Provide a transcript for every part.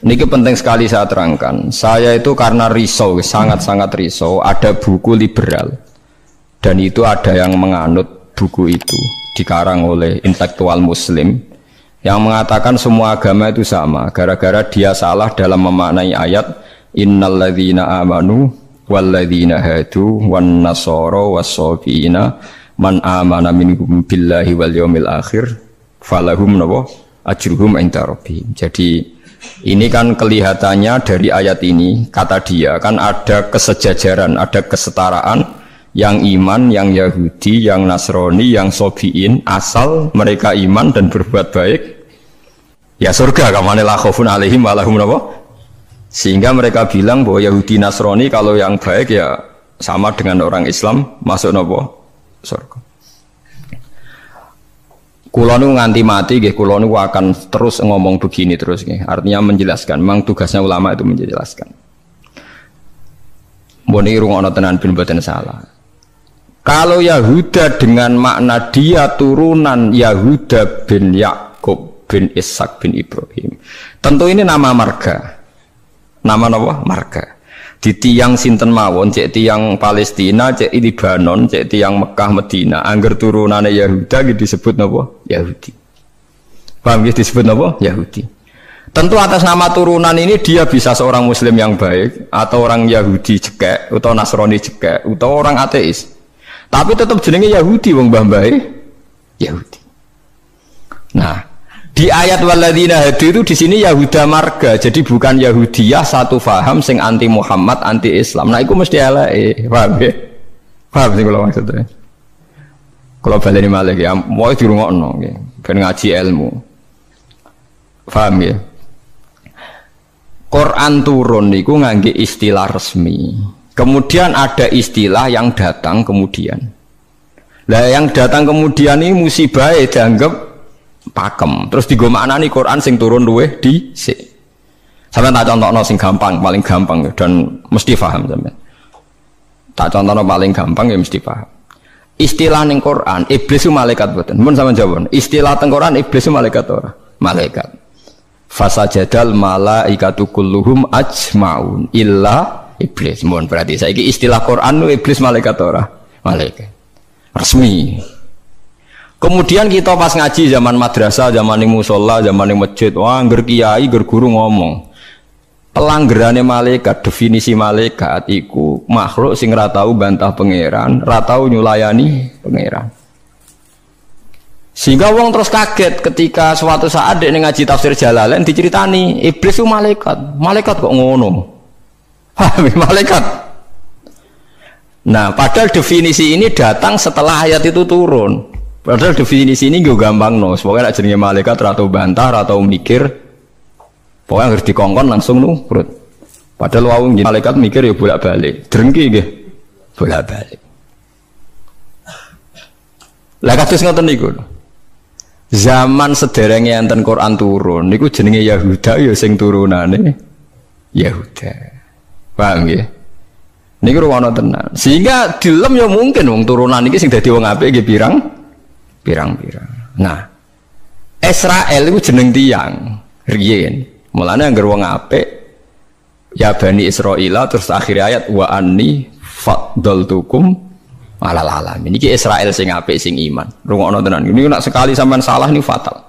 Ini penting sekali saya terangkan. Saya itu karena risau, sangat-sangat risau. Ada buku liberal dan itu ada yang menganut buku itu dikarang oleh intelektual Muslim yang mengatakan semua agama itu sama. Gara-gara dia salah dalam memaknai ayat innalladzina amanu walladzina hadu wan nasara was-sabiina man amana minhum billahi wal yaumil akhir falahum ajruhum inda rabbihim. Jadi ini kan kelihatannya dari ayat ini, kata dia kan ada kesejajaran, ada kesetaraan, yang iman, yang Yahudi, yang Nasrani, yang Sobiin, asal mereka iman dan berbuat baik ya surga, kamane la khaufun alaihim wa lahum sehingga mereka bilang bahwa Yahudi Nasrani kalau yang baik ya sama dengan orang Islam masuk surga. Kulo nu nganti mati nggih, kulo nu akan terus ngomong begini terus nggih. Artinya menjelaskan, memang tugasnya ulama itu menjelaskan. Mbone rungokno tenan ben mboten salah. Kalau Yahuda dengan makna dia turunan Yahuda bin Yakub bin Ishak bin Ibrahim, tentu ini nama marga. Nama napa? Marga. Di tiang sinten mawon, cek tiang Palestina, cek Libanon, cek tiang Mekah Medina, angger turunane Yahuda gitu disebut napa? Yahudi. Paham gitu disebut napa? Yahudi. Tentu atas nama turunan ini dia bisa seorang Muslim yang baik, atau orang Yahudi cekek, atau Nasrani cekek, atau orang ateis. Tapi tetap jenenge Yahudi wong mbah-mbahe Yahudi. Nah, di ayat walladzina hadu itu di sini Yahuda marga, jadi bukan Yahudiyah satu faham sing anti Muhammad, anti Islam. Nah, itu mesti eleke, paham ya? Paham sih kalau maksudnya. Kalau baleni malih ya, mau dirungokno nggih, ben ngaji ilmu. Paham ya? Quran turun niku ngangge istilah resmi. Kemudian ada istilah yang datang kemudian. Lah yang datang kemudian ini musibah dianggap pakem. Terus digo maknani Quran sing turun luweh dhisik. Sampeyan tak contohno sing gampang, paling gampang dan mesti paham sampeyan. Tak contohno paling gampang ya mesti paham. Istilah ning Quran, iblis itu malaikat mboten. Mun sampeyan jawab. Istilah teng Quran iblis itu malaikat ora? Malaikat. Fasajadal malaikatu kulluhum ajmaun illa iblis. Mohon berarti saiki istilah Quran itu iblis malaikat ora? Malaikat. Resmi. Kemudian kita pas ngaji zaman madrasah, zaman ning musala, zaman ning masjid, wah ngger kiai, ngger guru ngomong. Pelanggerane malaikat, definisi malaikat iku makhluk sing ora tau bantah pangeran, ora tau nyulayani pangeran. Sehingga wong terus kaget ketika suatu saat dek ngaji tafsir Jalalain diceritani iblis itu malaikat. Malaikat kok ngono? Malaikat. Nah, padahal definisi ini datang setelah ayat itu turun. Padahal definisi ini gue gampang no. Pokoknya nak jenenge malaikat atau bantah atau mikir, pokoknya harus dikongkon langsung nurut. Padahal wawung malaikat mikir ya bolak balik, drengki nggih, bolak balik. Lah kados ngoten niku. Zaman sederenge enten Quran turun, niku jenenge Yahuda ya sing turunane Yahuda. Paham nggih? Niku ruwono tenan. Sehingga dilem ya mungkin wong turunan iki sing dadi wong apik nggih pirang-pirang. Nah, Israel itu jeneng tiang riyen. Mulane anggere wong apik ya Bani Israil terus akhir ayat wa anni faddaltukum alal alamin. Iki Israel sing apik sing iman. Rungokno tenan. Ini nak sekali sampean salah ini fatal.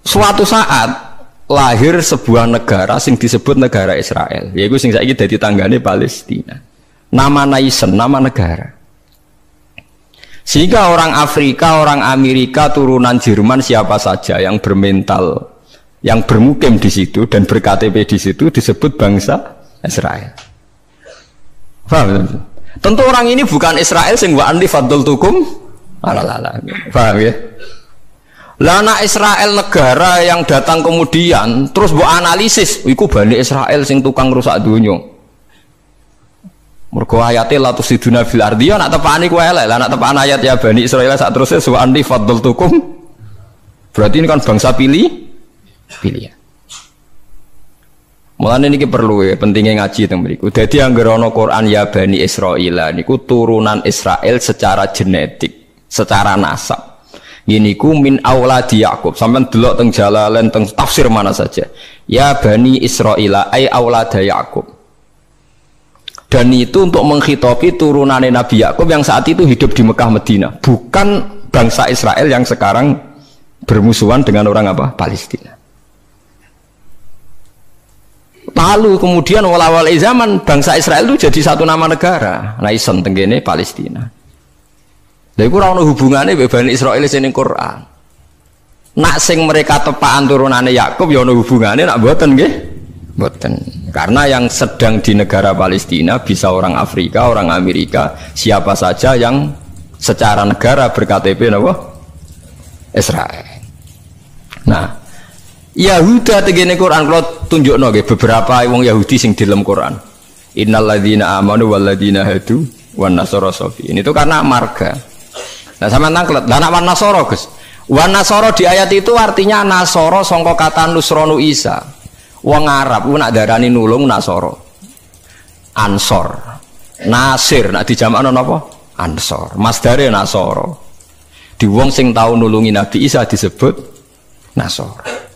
Suatu saat lahir sebuah negara sing disebut negara Israel. Yaiku sing saiki dadi tanggane Palestina. Nama nation, nama negara. Sehingga orang Afrika, orang Amerika, turunan Jerman siapa saja yang bermental, yang bermukim di situ dan berKTP di situ disebut bangsa Israel. Paham? Tentu orang ini bukan Israel sing wa anni faddaltukum alal. Paham ya? Lah anak Israel negara yang datang kemudian terus mbok analisis, iku Bani Israel sing tukang rusak donya. Mergo ayate la tusiduna fil ardi nak tepani ku elek, lah nak tepan ayat ya Bani Israel sak terusé wa anni faddaltukum. Berarti ini kan bangsa pilihan. Mulane niki perlu ya pentingnya ngaji teng mriku. Dadi anggere ana Quran ya Bani Israil niku turunan Israel secara genetik, secara nasab. Niku min auladi Yakub. Sampeyan delok teng Jalalain teng tafsir mana saja. ya bani Israila ay aulada Yakub. Dan itu untuk menghitopi turunannya Nabi Yakub yang saat itu hidup di Mekah Medina, bukan bangsa Israel yang sekarang bermusuhan dengan orang apa? Palestina. Lalu kemudian awal-awal zaman bangsa Israel itu jadi satu nama negara. Nah isen tenggene Palestina. Lha iku ora ono hubungane mbek Bani Israil sing Quran. Nak sing mereka tepaan turunane Yakub ya ono hubungane, nak mboten nggih? Mboten. Karena yang sedang di negara Palestina bisa orang Afrika, orang Amerika, siapa saja yang secara negara berKTP napa? Israel. Nah, Yahuda tegene Quran kalau tunjukno nggih beberapa wong Yahudi sing di dalam Quran. Innalladzina amanu walladzina hadu wan nasara safi. Ini tuh karena marga. Nah sampean tanglet, lah nek wan nasara, Gus. Wan nasara di ayat itu artinya nasara sangka kata nusronu Isa. Wong Arab ku nak darani nulung nasara. Ansor. Nasir nak dijamakno napa? Ansor. Masdare nasara. Di wong sing tau nulungi Nabi Isa disebut nasara.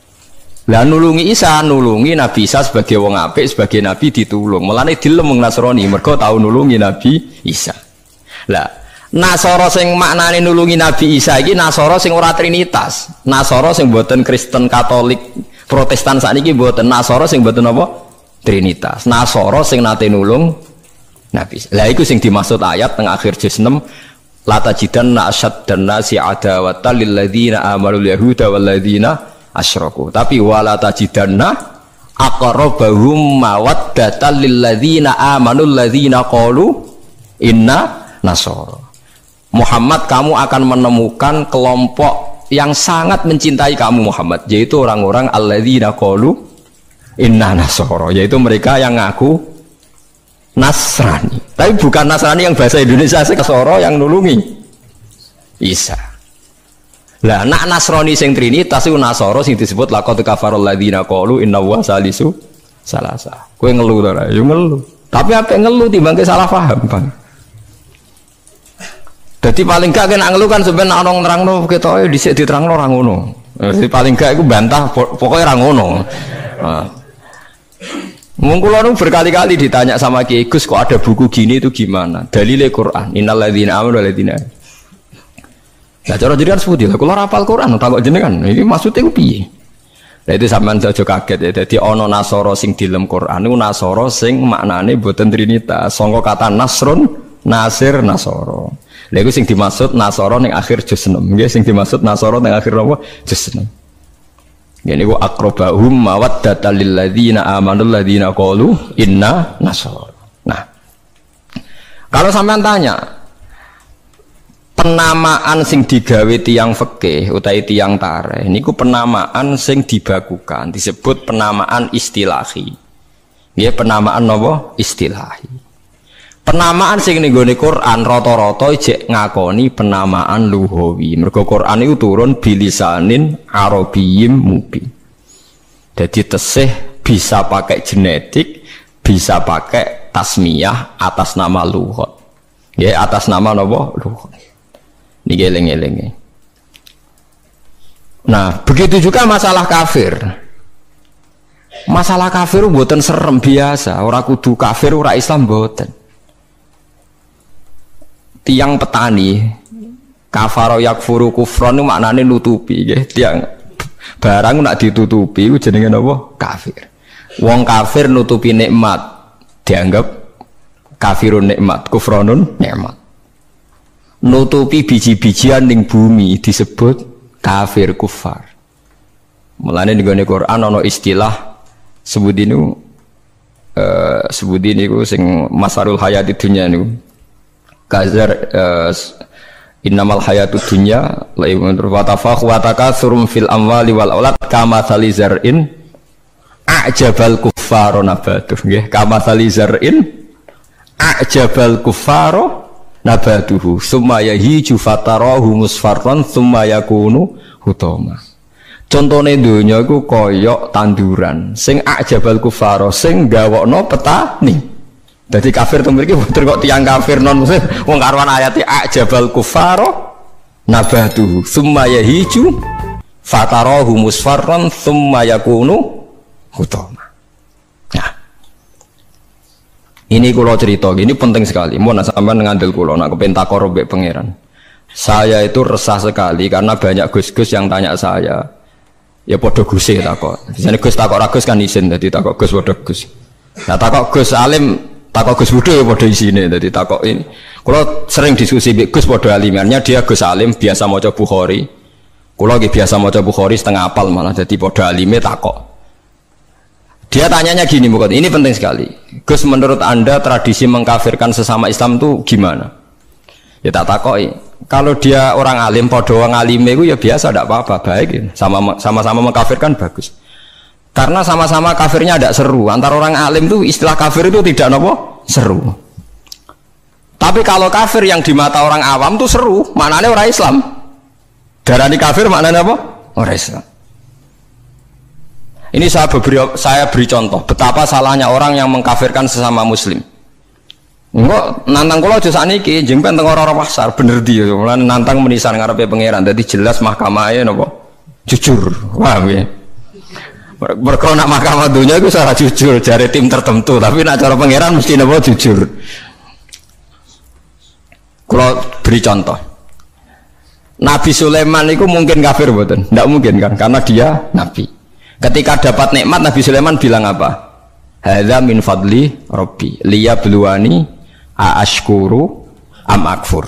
Lah nulungi Isa, nulungi Nabi Isa sebagai wong apik, sebagai nabi ditulung. Mulane dilem wong Nasrani mergo tau nulungi Nabi Isa. Lah Nasara sing maknane nulungi Nabi Isa iki Nasara sing ora trinitas. Nasara sing mboten Kristen Katolik Protestan sakniki mboten. Nasara sing mboten apa? Trinitas. Nasara sing nate nulung Nabi Isa. Lah iku sing dimaksud ayat teng akhir juz 6 la tajidanna asyaddan nasi adawatan lil ladzina amanu yahuda wal ladzina asyraku. Tapi wala tajidanna aqrabahum mawaddatan lil ladzina amanu alladzina qalu inna nasara. Muhammad, kamu akan menemukan kelompok yang sangat mencintai kamu Muhammad, yaitu orang-orang alladzina qalu inna nasara, yaitu mereka yang ngaku Nasrani. Tapi bukan Nasrani yang bahasa Indonesia Nasara yang nulungi Isa. Lah nak Nasrani sing Trinitas iku Nasara sing disebut laqad kafarul ladzina qalu inna wa salisu salasa. Kowe ngelu to ora? Yo ngelu. Tapi apa ngelu timbangke salah paham, Bang. Jadi paling gak kena ngelu kan sebenarnya orang nerangno ketoke dhisik diterangno ora ngono. Jadi paling gak iku bantah pokoknya ora ngono. Nah. Mung kula nu berkali-kali ditanya sama Kiai Gus kok ada buku gini itu gimana? Dalile Quran, innal ladzina amanu wal ladzina. Lah cara jenengan sepundi lho kula hafal Quran takok jenengan. Ini maksudnya ku piye? Lah itu sampean aja kaget ya. Dadi ana nasara sing di dalam Quran niku nasara sing maknane boten trinitas. Sangka kata nasrun, nasir, nasara. Lha iku sing dimaksud nasara ning akhir juz 6. Nggih sing dimaksud nasara ning akhir apa? Juz 6. Ngene iku aqrabahum mawaddatan lil ladzina amanu ladzina qalu inna nasara. Nah. Kalau sampean tanya penamaan sing digawe tiyang fikih utawi tiyang tarikh niku penamaan sing dibakukan disebut penamaan istilahi. Nggih penamaan napa? Istilahi. Penamaan sing ning gone Quran rata-rata jek ngakoni penamaan lughawi. Mergo Quran itu turun bilisanin arabiyyim mubin. Jadi tesih bisa pakai genetik, bisa pakai tasmiyah atas nama lughat. Ya atas nama napa? Lughat. Niki eling-eling. Nah, begitu juga masalah kafir. Masalah kafir mboten serem biasa, ora kudu kafir ora Islam mboten. Tiang petani kafaro yakfuru kufron itu maknanya nutupi ya. Tiang barang nak ditutupi itu jenenge apa? Kafir. Wong kafir nutupi nikmat dianggap kafirun nikmat, kufronun nikmat. Nutupi biji-bijian ning bumi disebut kafir kufar. Mulane ning Quran ana istilah sebut niku sing masarul hayati dunya niku. Kazar innamal hayatud dunya laibun wa tafakhurum fil amwali wal aulad kama salizar'in a'jabal kuffar nabatuh nggih kama salizar'in a'jabal kuffar nabatuhu summa yahiju fatarahu musfarran summa yakunu hutama. Contone donya iku kaya tanduran sing a'jabal kuffar sing gawokno petani. Jadi kafir itu memiliki betul kok tiang kafir non muslim. Wong karuan ayatnya ajabal kufaro nabatuhu summa yahiju fatarahu musfarran summa yakunu utama. Nah, ini kula cerita, ini penting sekali. Mau nak sampean ngandel kula, nak kepen takor mbek pangeran. Saya itu resah sekali karena banyak gus-gus yang tanya saya. Ya podo guse takok. Biasane Gus takok ra Gus kan isin, dadi takok Gus podo Gus. Nah takok Gus alim, takok Gus Budhe ya podo isine, dadi takok ini. Kula sering diskusi mbek Gus podo alimannya, dia Gus alim biasa maca Bukhari. Kula nggih biasa maca Bukhari setengah apal malah dadi podo alime takok. Dia tanyanya gini, bukan? Ini penting sekali. Gus, menurut Anda tradisi mengkafirkan sesama Islam itu gimana? Ya tak takoi. Kalau dia orang alim, podo orang alim itu ya biasa, tidak apa-apa, baik. Ya. Sama-sama mengkafirkan bagus. Karena sama-sama kafirnya tidak seru. Antara orang alim itu istilah kafir itu tidak nopo seru. Tapi kalau kafir yang di mata orang awam itu seru, maknanya orang Islam. Darani kafir maknanya apa? Orang Islam. Ini saya beri contoh betapa salahnya orang yang mengkafirkan sesama muslim. Enggak nantang kula aja sakniki njeng penteng ora-ora pasar bener di mulane nantang menisan ngarepe pangeran dadi jelas mahkamahe napa jujur. Paham ya? Mergo nak mahkamah dunia iku ora jujur jare tim tertentu, tapi nak cara pangeran mesti napa jujur. Kula beri contoh. Nabi Sulaiman itu mungkin kafir mboten? Ndak mungkin kan karena dia nabi. Ketika dapat nikmat Nabi Sulaiman bilang apa? Hadza min fadli Rabbi liyabluwani aashkuru am akfur.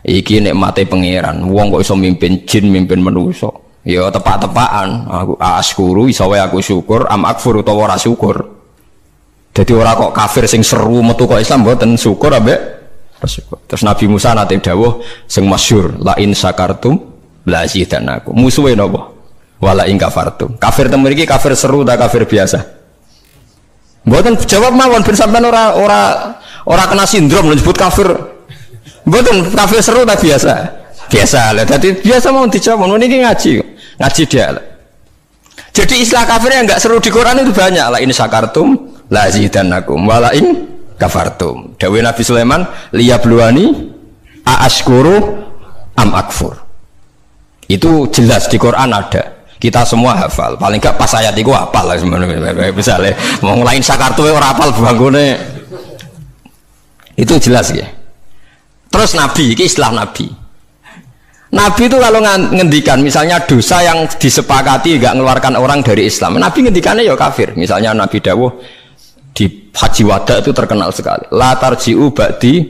Iki nikmate pangeran. Wong kok iso mimpin jin, mimpin manusa. Ya tepak-tepakan. Aku aashkuru iso wae aku syukur, am akfur utawa ora syukur. Dadi ora kok kafir sing seru metu kok Islam mboten syukur ambek syukur. Terus Nabi Musa nate dawuh sing masyhur la in syakartum la zidanakum. Musuhe napa? Wala ing kafartum. Kafir temu iki kafir seru ta kafir biasa? Mboten jawab mawon ben sampean ora kena sindrom nyebut kafir. Mboten kafir seru ta biasa? Biasa lah. Dadi biasa mau dijawab niki ngaji dia. Jadi istilah kafir yang enggak seru di Quran itu banyak. La in syakartum la zidannakum wala in kafartum. Dawuh Nabi Sulaiman liyabluwani aashkuru am akfur. Itu jelas di Quran ada. Kita semua hafal, paling enggak pas ayat itu hafal lah sebenarnya. Misalnya mau ngelain sakartu orang hafal bangunnya, itu jelas ya. Terus Nabi, ini istilah Nabi. Nabi itu kalau ngendikan, misalnya dosa yang disepakati enggak mengeluarkan orang dari Islam, Nabi ngendikannya ya kafir. Misalnya Nabi dawuh di Haji Wada itu terkenal sekali. La tarji'u ba'di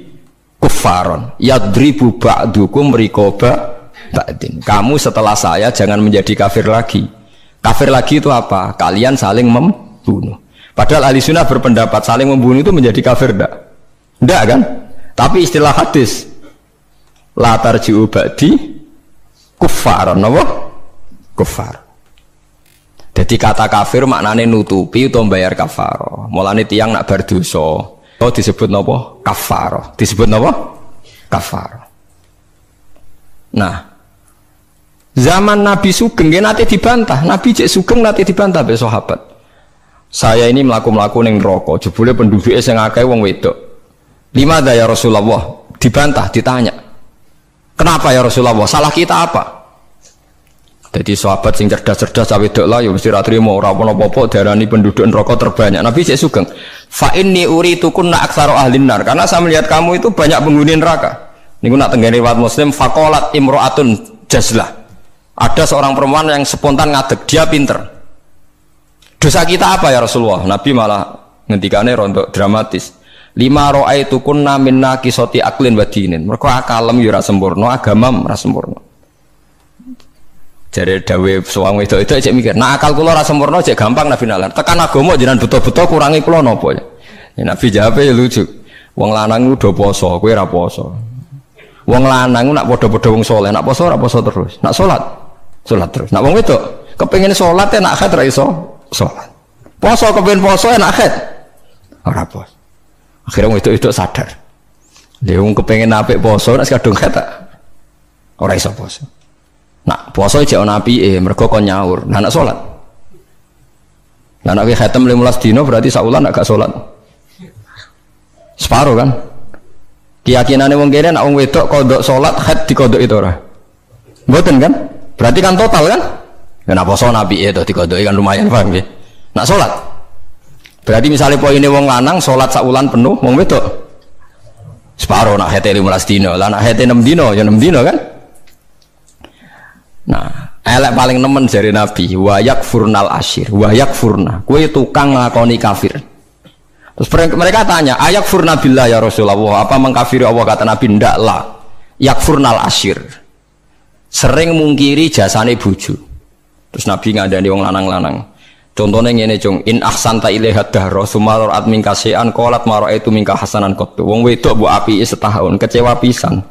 kuffaron, yadribu ba'dukum riqaba ba'din. Kamu setelah saya jangan menjadi kafir lagi. Kafir lagi itu apa? Kalian saling membunuh. Padahal ahli sunnah berpendapat saling membunuh itu menjadi kafir enggak? Enggak kan? Tapi istilah hadis la tarji'u ba'di kuffar, apa? Kuffar. Jadi kata kafir maknanya nutupi atau bayar kafarah. Mulane tiyang nak berdosa, itu disebut napa? Kafarah. Disebut napa? Kafarah. Nah, zaman Nabi Sugeng nanti dibantah. Nabi cek Sugeng nanti dibantah be sahabat. Saya ini melaku-melaku ning neraka, jebule penduduknya sing akeh wong wedok. Limada ya Rasulullah? Dibantah, ditanya. Kenapa ya Rasulullah? Salah kita apa? Jadi sahabat sing cerdas-cerdas cawe wedok lah ya mesti ra trimo ora apa-apa darani penduduk neraka terbanyak. Nabi cek Sugeng. Fa inni uritukunna aktsaru ahlin nar. Karena saya melihat kamu itu banyak penghuni neraka. Niku nak tenggene riwayat Muslim faqalat imra'atun jazlah. Ada seorang perempuan yang spontan ngadeg, dia pinter. Dosa kita apa ya Rasulullah? Nabi malah ngendikane rontok dramatis. 5 ra'aitukunna minna qisati aqlin wa dinin. Mergo akalem yo ora sempurna, agama ora sempurna. Jare dawe suwang wedok-wedok cek mikir, nah akal kula ora sempurna cek gampang Nabi nalar. Tekan agama jenengan betul-betul kurangi kula napa ya? Ya Nabi jawab ya lucu. Wong lanang udah poso, kowe ora poso. Wong lanang nak padha-padha wong saleh, nak poso ora poso terus. Nak salat terus. Nak wong wedok kepengin salat nak haid ra iso salat. Poso kepengin poso nak haid ora poso. Akhirnya wong wedok sadar. Lha wong kepengin apik poso nak kadung haid ora iso poso. Nak poso jek ana apike mergo kon nyaur. Nah nak salat. Lah nak khatam 15 dino berarti saulan nak gak salat. Separo kan? Keyakinane wong kene nak wong wedok kodok salat haid dikodok itu ora. Mboten kan? Berarti kan total kan? Ya nak poso nabi itu dikodoki kan lumayan paham nggih. Nak salat. Berarti misalnya poinnya wong lanang salat sak wulan penuh, wong wedok separo nak hete 15 dino, lah nak hete 6 dino ya 6 dino kan. Nah, elek paling nemen jari Nabi, wayak furnal asyir, wayak furna. Kue tukang ngakoni kafir. Terus mereka tanya, ayak furna billah ya Rasulullah, apa mengkafiri Allah? Kata Nabi, ndak lah. Yak furnal asyir. Sering mungkiri jasane bojo. Terus Nabi ngandani wong lanang-lanang. Contohnya ngene cung, in ahsanta ilaiha dahra summa ra'at minka syai'an qalat ma ra'aitu minka hasanan qattu. Wong wedok mbok apiki setahun, kecewa pisan.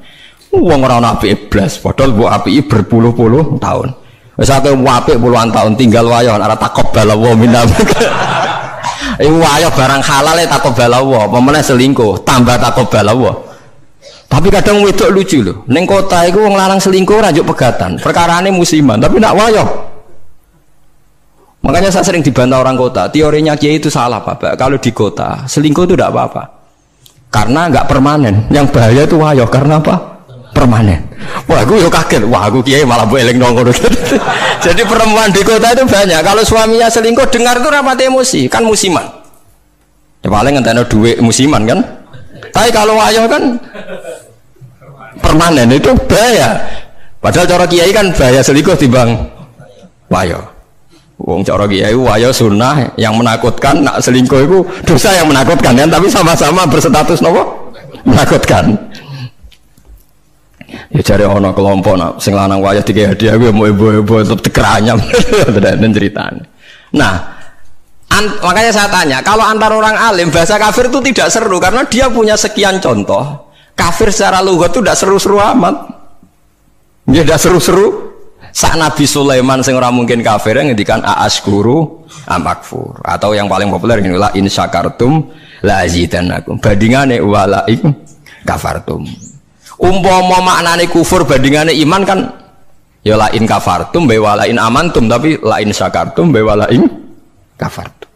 Wong ora ana apike blas, padahal mbok apiki berpuluh-puluh tahun. Wis akeh apik puluhan tahun tinggal wayo ora taqabbal wa minna. Wayo barang halal taqabbal wa, apa meneh selingkuh tambah taqabbal wa. Tapi kadang wedok lucu lho, ning kota iku wong lanang selingkuh ora njuk pegatan. Perkarane musiman, tapi nak wayo. Makanya saya sering dibantah orang kota, teorinya Kiai itu salah Pak. Kalau di kota, selingkuh itu tidak apa-apa. Karena nggak permanen. Yang bahaya itu wayo, karena apa? Permanen. Wah, aku kaget. Wah, aku Kiai malah boleh nongol. Jadi perempuan di kota itu banyak. Kalau suaminya selingkuh, dengar itu rapat emosi. Kan musiman. Ya paling ngenteni duit musiman kan. Tapi kalau wayo kan permanen, itu bahaya. Padahal cara Kiai kan bahaya selingkuh timbang wayo. Wong cara kiai wayo sunnah yang menakutkan, nak selingkuh itu dosa yang menakutkan kan, tapi sama-sama berstatus nopo menakutkan. Ya cari ono kelompok nak sing lanang wayo tiga hadiah gue mau ibu-ibu tetap dikeranyam dan ceritanya. Nah, makanya saya tanya, kalau antar orang alim bahasa kafir itu tidak seru karena dia punya sekian contoh. Kafir secara lughat itu tidak seru-seru amat. Dia tidak seru-seru. Sak Nabi Sulaiman sing ora mungkin kafir ngendikan aaskuru amakfur, atau yang paling populer ini la in syakartum la azidannakum, bandingane wala in kafartum. Umpama maknane kufur bandingane iman kan ya la in kafartum be wala in amantum, tapi la in syakartum be wala in kafartum.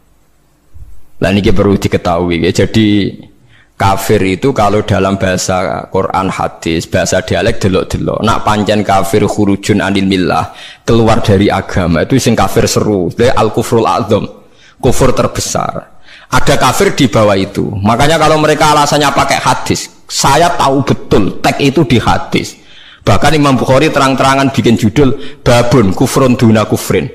Lah niki perlu diketahui ya. Jadi kafir itu kalau dalam bahasa Quran hadis, bahasa dialek delok-delok. Nak pancen kafir khurujun anil millah, keluar dari agama, itu sing kafir seru. Itu al-kufrul a'dzam, kufur terbesar. Ada kafir di bawah itu. Makanya kalau mereka alasannya pakai hadis, saya tahu betul teks itu di hadis. Bahkan Imam Bukhari terang-terangan bikin judul babun kufrun duna kufrin.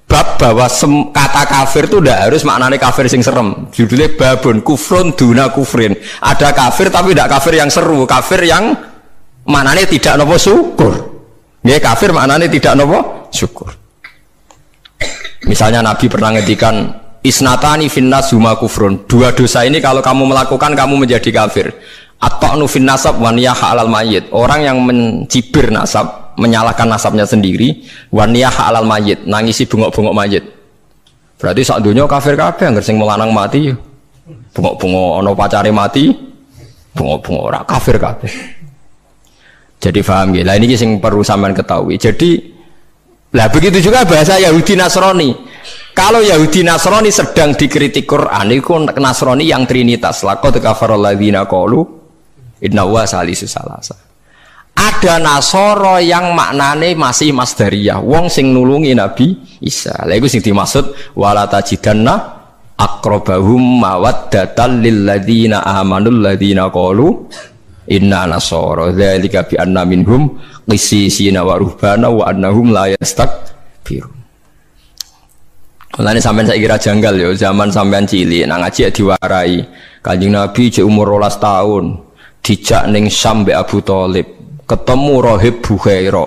Bab bahwa kata kafir itu tidak harus maknanya kafir sing serem. Judulnya babun kufrun duna kufrin. Ada kafir tapi tidak kafir yang seru, kafir yang maknanya tidak nopo syukur. Ya kafir maknanya tidak nopo syukur. Misalnya Nabi pernah ngendikan isnatani finnas huma kufrun. Dua dosa ini kalau kamu melakukan kamu menjadi kafir. At-ta'nu fin nasab wa niyah alal mayyit. Orang yang mencibir nasab, menyalahkan nasabnya sendiri, waniyah halal mayit, nangisi bengok-bengok mayit. Berarti sak dunya kafir kabeh anggere sing melanang mati. Bengok-bengok ana pacare mati, bengok-bengok ora kafir kabeh. Jadi paham nggih. Lah ini sing perlu sampean ketahui. Jadi lah begitu juga bahasa Yahudi Nasrani. Kalau Yahudi Nasrani sedang dikritik Quran, itu Nasrani yang trinitas. Laqad kafaral ladzina qalu inna huwa salisu salasa. Ada Nasoro yang maknane masih masdariyah, wong sing nulungi Nabi Isa. Lha iku sing dimaksud wala tajidanna aqrabahum mawaddatan lil ladzina amanu alladzina qalu inna nasara dzalika bi anna minhum qissisina wa ruhbana wa annahum la yastakbirun. Mulane sampean saiki kira janggal ya, zaman sampean cilik nang ngaji diwarai. Kanjeng Nabi jek umur 12 tahun, dijak ning Syam mbek Abu Thalib. Ketemu Rohib Bukhaira.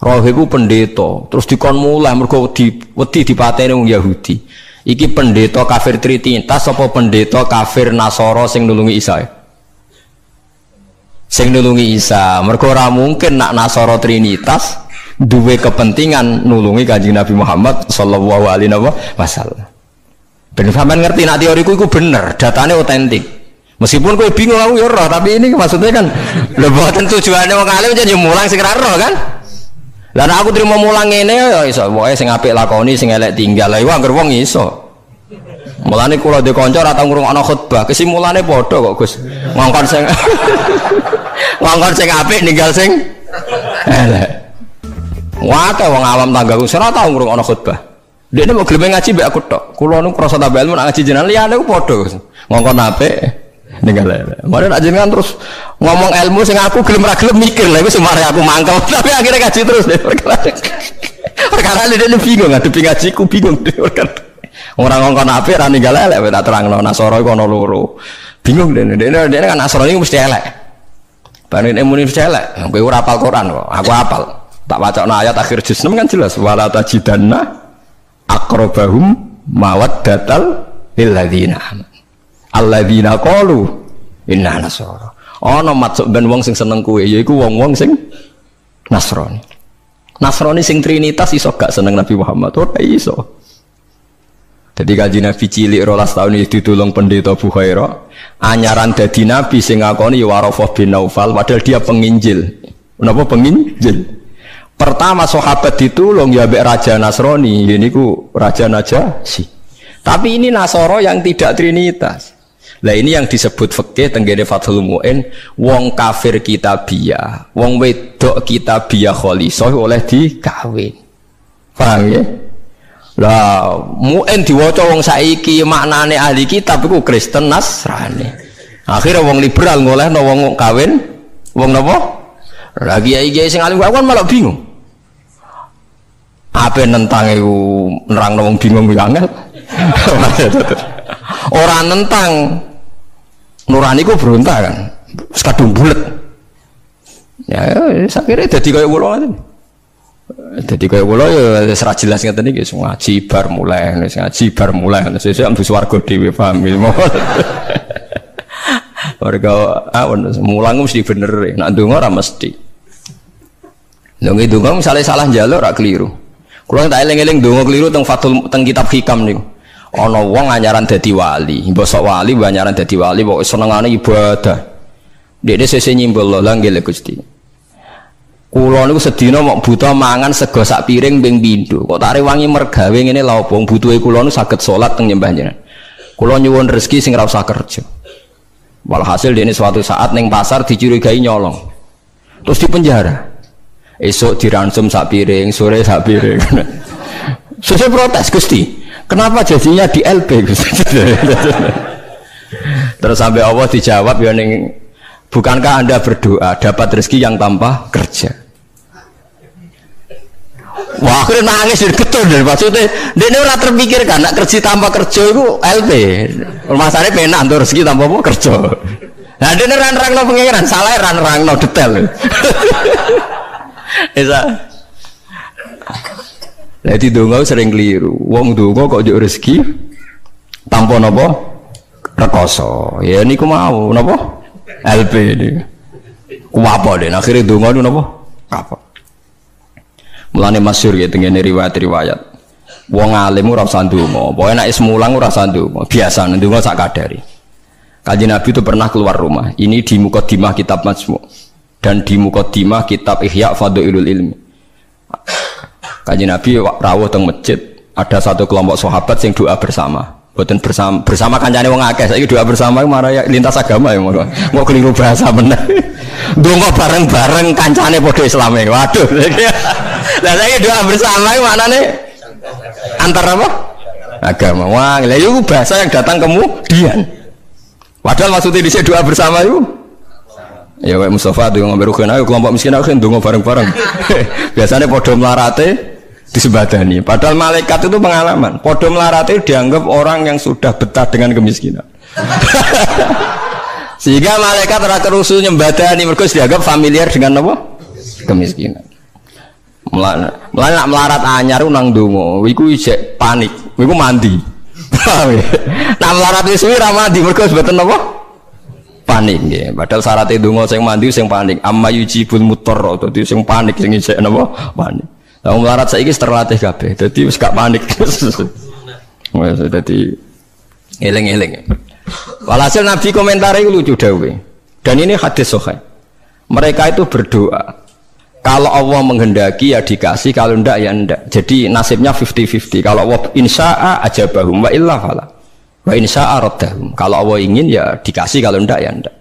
Rohib itu pendeta, terus dikon mulai mergo wedi dipateni wong Yahudi. Iki pendeta kafir trinitas apa pendeta kafir Nasara sing nulungi Isa? Sing nulungi Isa. Mergo ora mungkin nak Nasara trinitas duwe kepentingan nulungi Kanjeng Nabi Muhammad sallallahu alaihi wasallam. Ben sampean ngerti nak teoriku iku bener, datane otentik. Meskipun kowe bingung aku ya roh, tapi ini maksudnya kan lho mboten tujuane wong alim jan yo mulang sing ra roh kan. Lah nek aku trimo mulang ngene ya iso, pokoke sing apik lakoni sing elek tinggal. Lah iku anggere wong iso. Mulane kula dhe kanca ora tau ngrungokno khutbah, kesimulane padha kok Gus. Ngongkon sing ngongkon sing apik ninggal sing elek. Wae wong awam tanggaku ora tau ngrungokno khutbah. Dia mau gelem ngaji mbek aku tok. Kula nu krasa tambah ilmu nak ngaji jenengan liyane ku padha. Ngongkon apik ninggal. Mare nak jenengan terus ngomong ilmu sing aku gelem ra gelem mikir lha wis mare aku mangkel. Tapi akhirnya ngaji terus deh. Perkara dia bingung ngadepi ngajiku bingung deh. Orang ngongkon apik ra ninggal elek tak terangno Nasara iku ana loro. Bingung dene kan Nasara iki mesti elek. Bane muni mesti elek. Kowe ora hafal Quran kok. Aku hafal. Tak wacana ayat akhir juz 6 kan jelas wala tajidanna aqrabahum mawaddatal lil ladzina alladzina qalu inna nasara. Ana maksud ben wong sing seneng kowe yaiku wong-wong sing Nasrani. Nasrani sing Trinitas iso gak seneng Nabi Muhammad ora iso. Jadi kaji Nabi cilik 12 tahun itu ditulung pendeta Bukhaira. Anyaran dadi Nabi sing ngakoni Warafah bin Naufal padahal dia penginjil. Kenapa penginjil? Pertama sahabat ditulung ya mbek Raja Nasrani, ini ku Raja Najasyi. Tapi ini Nasoro yang tidak Trinitas. Lah ini yang disebut fikih tenggene Fathul Mu'in, wong kafir kitabiyah, wong wedok kitabiyah khalisah oleh dikawin. Paham ya? Lah Mu'in diwaca wong saiki maknane ahli kitab iku Kristen Nasrani. Akhirnya wong liberal ngolehno wong kawin wong napa? Lah kiai-kiai sing alim kan malah bingung. Apa nentang iku nerangno wong bingung ku angel. Ora nentang nurani ku berontak kan. Wis kadung bulet. Ya sakire dadi kaya kula ngoten. Dadi kaya kula ya wis ra jelas ngeten iki ngaji bar mulai, wis ngaji bar mulai sesuk ambu swarga dhewe paham iki. Warga mulang mesti bener, nak ndonga ora mesti. Lha ndonga misale salah njaluk ora keliru. Kula tak eling-eling ndonga keliru teng kitab hikam niku. Ana wong anyaran dadi wali, mbosok wali anyaran dadi wali kok senengane ibadah. Dekne sesuk nyimbol lho nggih Gusti. Kula niku sedina mok buta mangan sego sak piring ping pindho. Kok tak rewangi mergawe ngene lha opo butuhe kula niku saged salat teng nyembah jenengan. Kula nyuwun rezeki sing ora usah kerja. Walhasil dekne suatu saat ning pasar dicurigai nyolong. Terus dipenjara. Esok diransum sak piring, sore sak piring. Sesuk protes Gusti. Kenapa jadinya di LP Gusti? Terus sampai Allah dijawab ya ning bukankah Anda berdoa dapat rezeki yang tanpa kerja? Wah, akhirnya nangis getul deh maksudnya. Dia ora terpikirkan nak kerja tanpa kerja itu LP. Masalahnya penak untuk rezeki tanpa apa kerja. Nah, dia nerang-nerangno pengiran, salah nerang-nerangno detail. Isa. Jadi donga sering keliru. Wong donga kok njuk rezeki tanpa napa? Rekoso. Ya niku mau napa? LP ini. Ku apa den akhire donga niku napa? Kapok. Mulane masyhur ya tengene riwayat-riwayat. Wong alim ora usah ndonga. Pokoke nek is mulang ora usah ndonga. Biasa ndonga sak kadari. Kanjeng Nabi itu pernah keluar rumah. Ini di Muqaddimah kitab Majmu' dan di Muqaddimah kitab Ihya Fadhailul Ilmi. Kanjeng Nabi rawuh teng masjid, ada satu kelompok sahabat yang doa bersama. Boten bersama kancane wong akeh. Saiki doa bersama marah ya lintas agama ya ngono. Mau keliru bahasa meneh. Donga bareng-bareng kancane padha Islame. Waduh. Lah saiki doa bersama iki maknane antar apa? Agama. Wah, lha iku bahasa yang datang kemudian. Padahal maksudnya dhisik doa bersama itu ya kayak Mustafa tuh ngambil rugen ayo kelompok miskin aku ndonga bareng-bareng. Biasanya podo melarate disebadani. Padahal malaikat itu pengalaman. Podo melarate dianggap orang yang sudah betah dengan kemiskinan. Sehingga malaikat ora kerusu nyembadani mergo dianggap familiar dengan apa? Kemiskinan. Melarat anyar nang ndonga, iku isih panik. Iku mandi. Nah melarat wis suwi ra mandi mergo mboten apa? Panik nggih. Padahal syarat ndonga sing mandi sing panik. Amma yujibul mutarr, dadi sing panik sing isih napa? Panik. Lah melarat saiki terlatih kabeh. Dadi wis gak panik. Wes dadi eling-eling. Walhasil Nabi komentar itu lucu dawuh. Dan ini hadis sahih. Mereka itu berdoa. Kalau Allah menghendaki ya dikasih, kalau ndak ya ndak. Jadi nasibnya 50-50. Kalau Allah insya'a ajabahum wa illa fala. Wa insya'a raddahum. Kalau Allah ingin ya dikasih, kalau ndak ya ndak.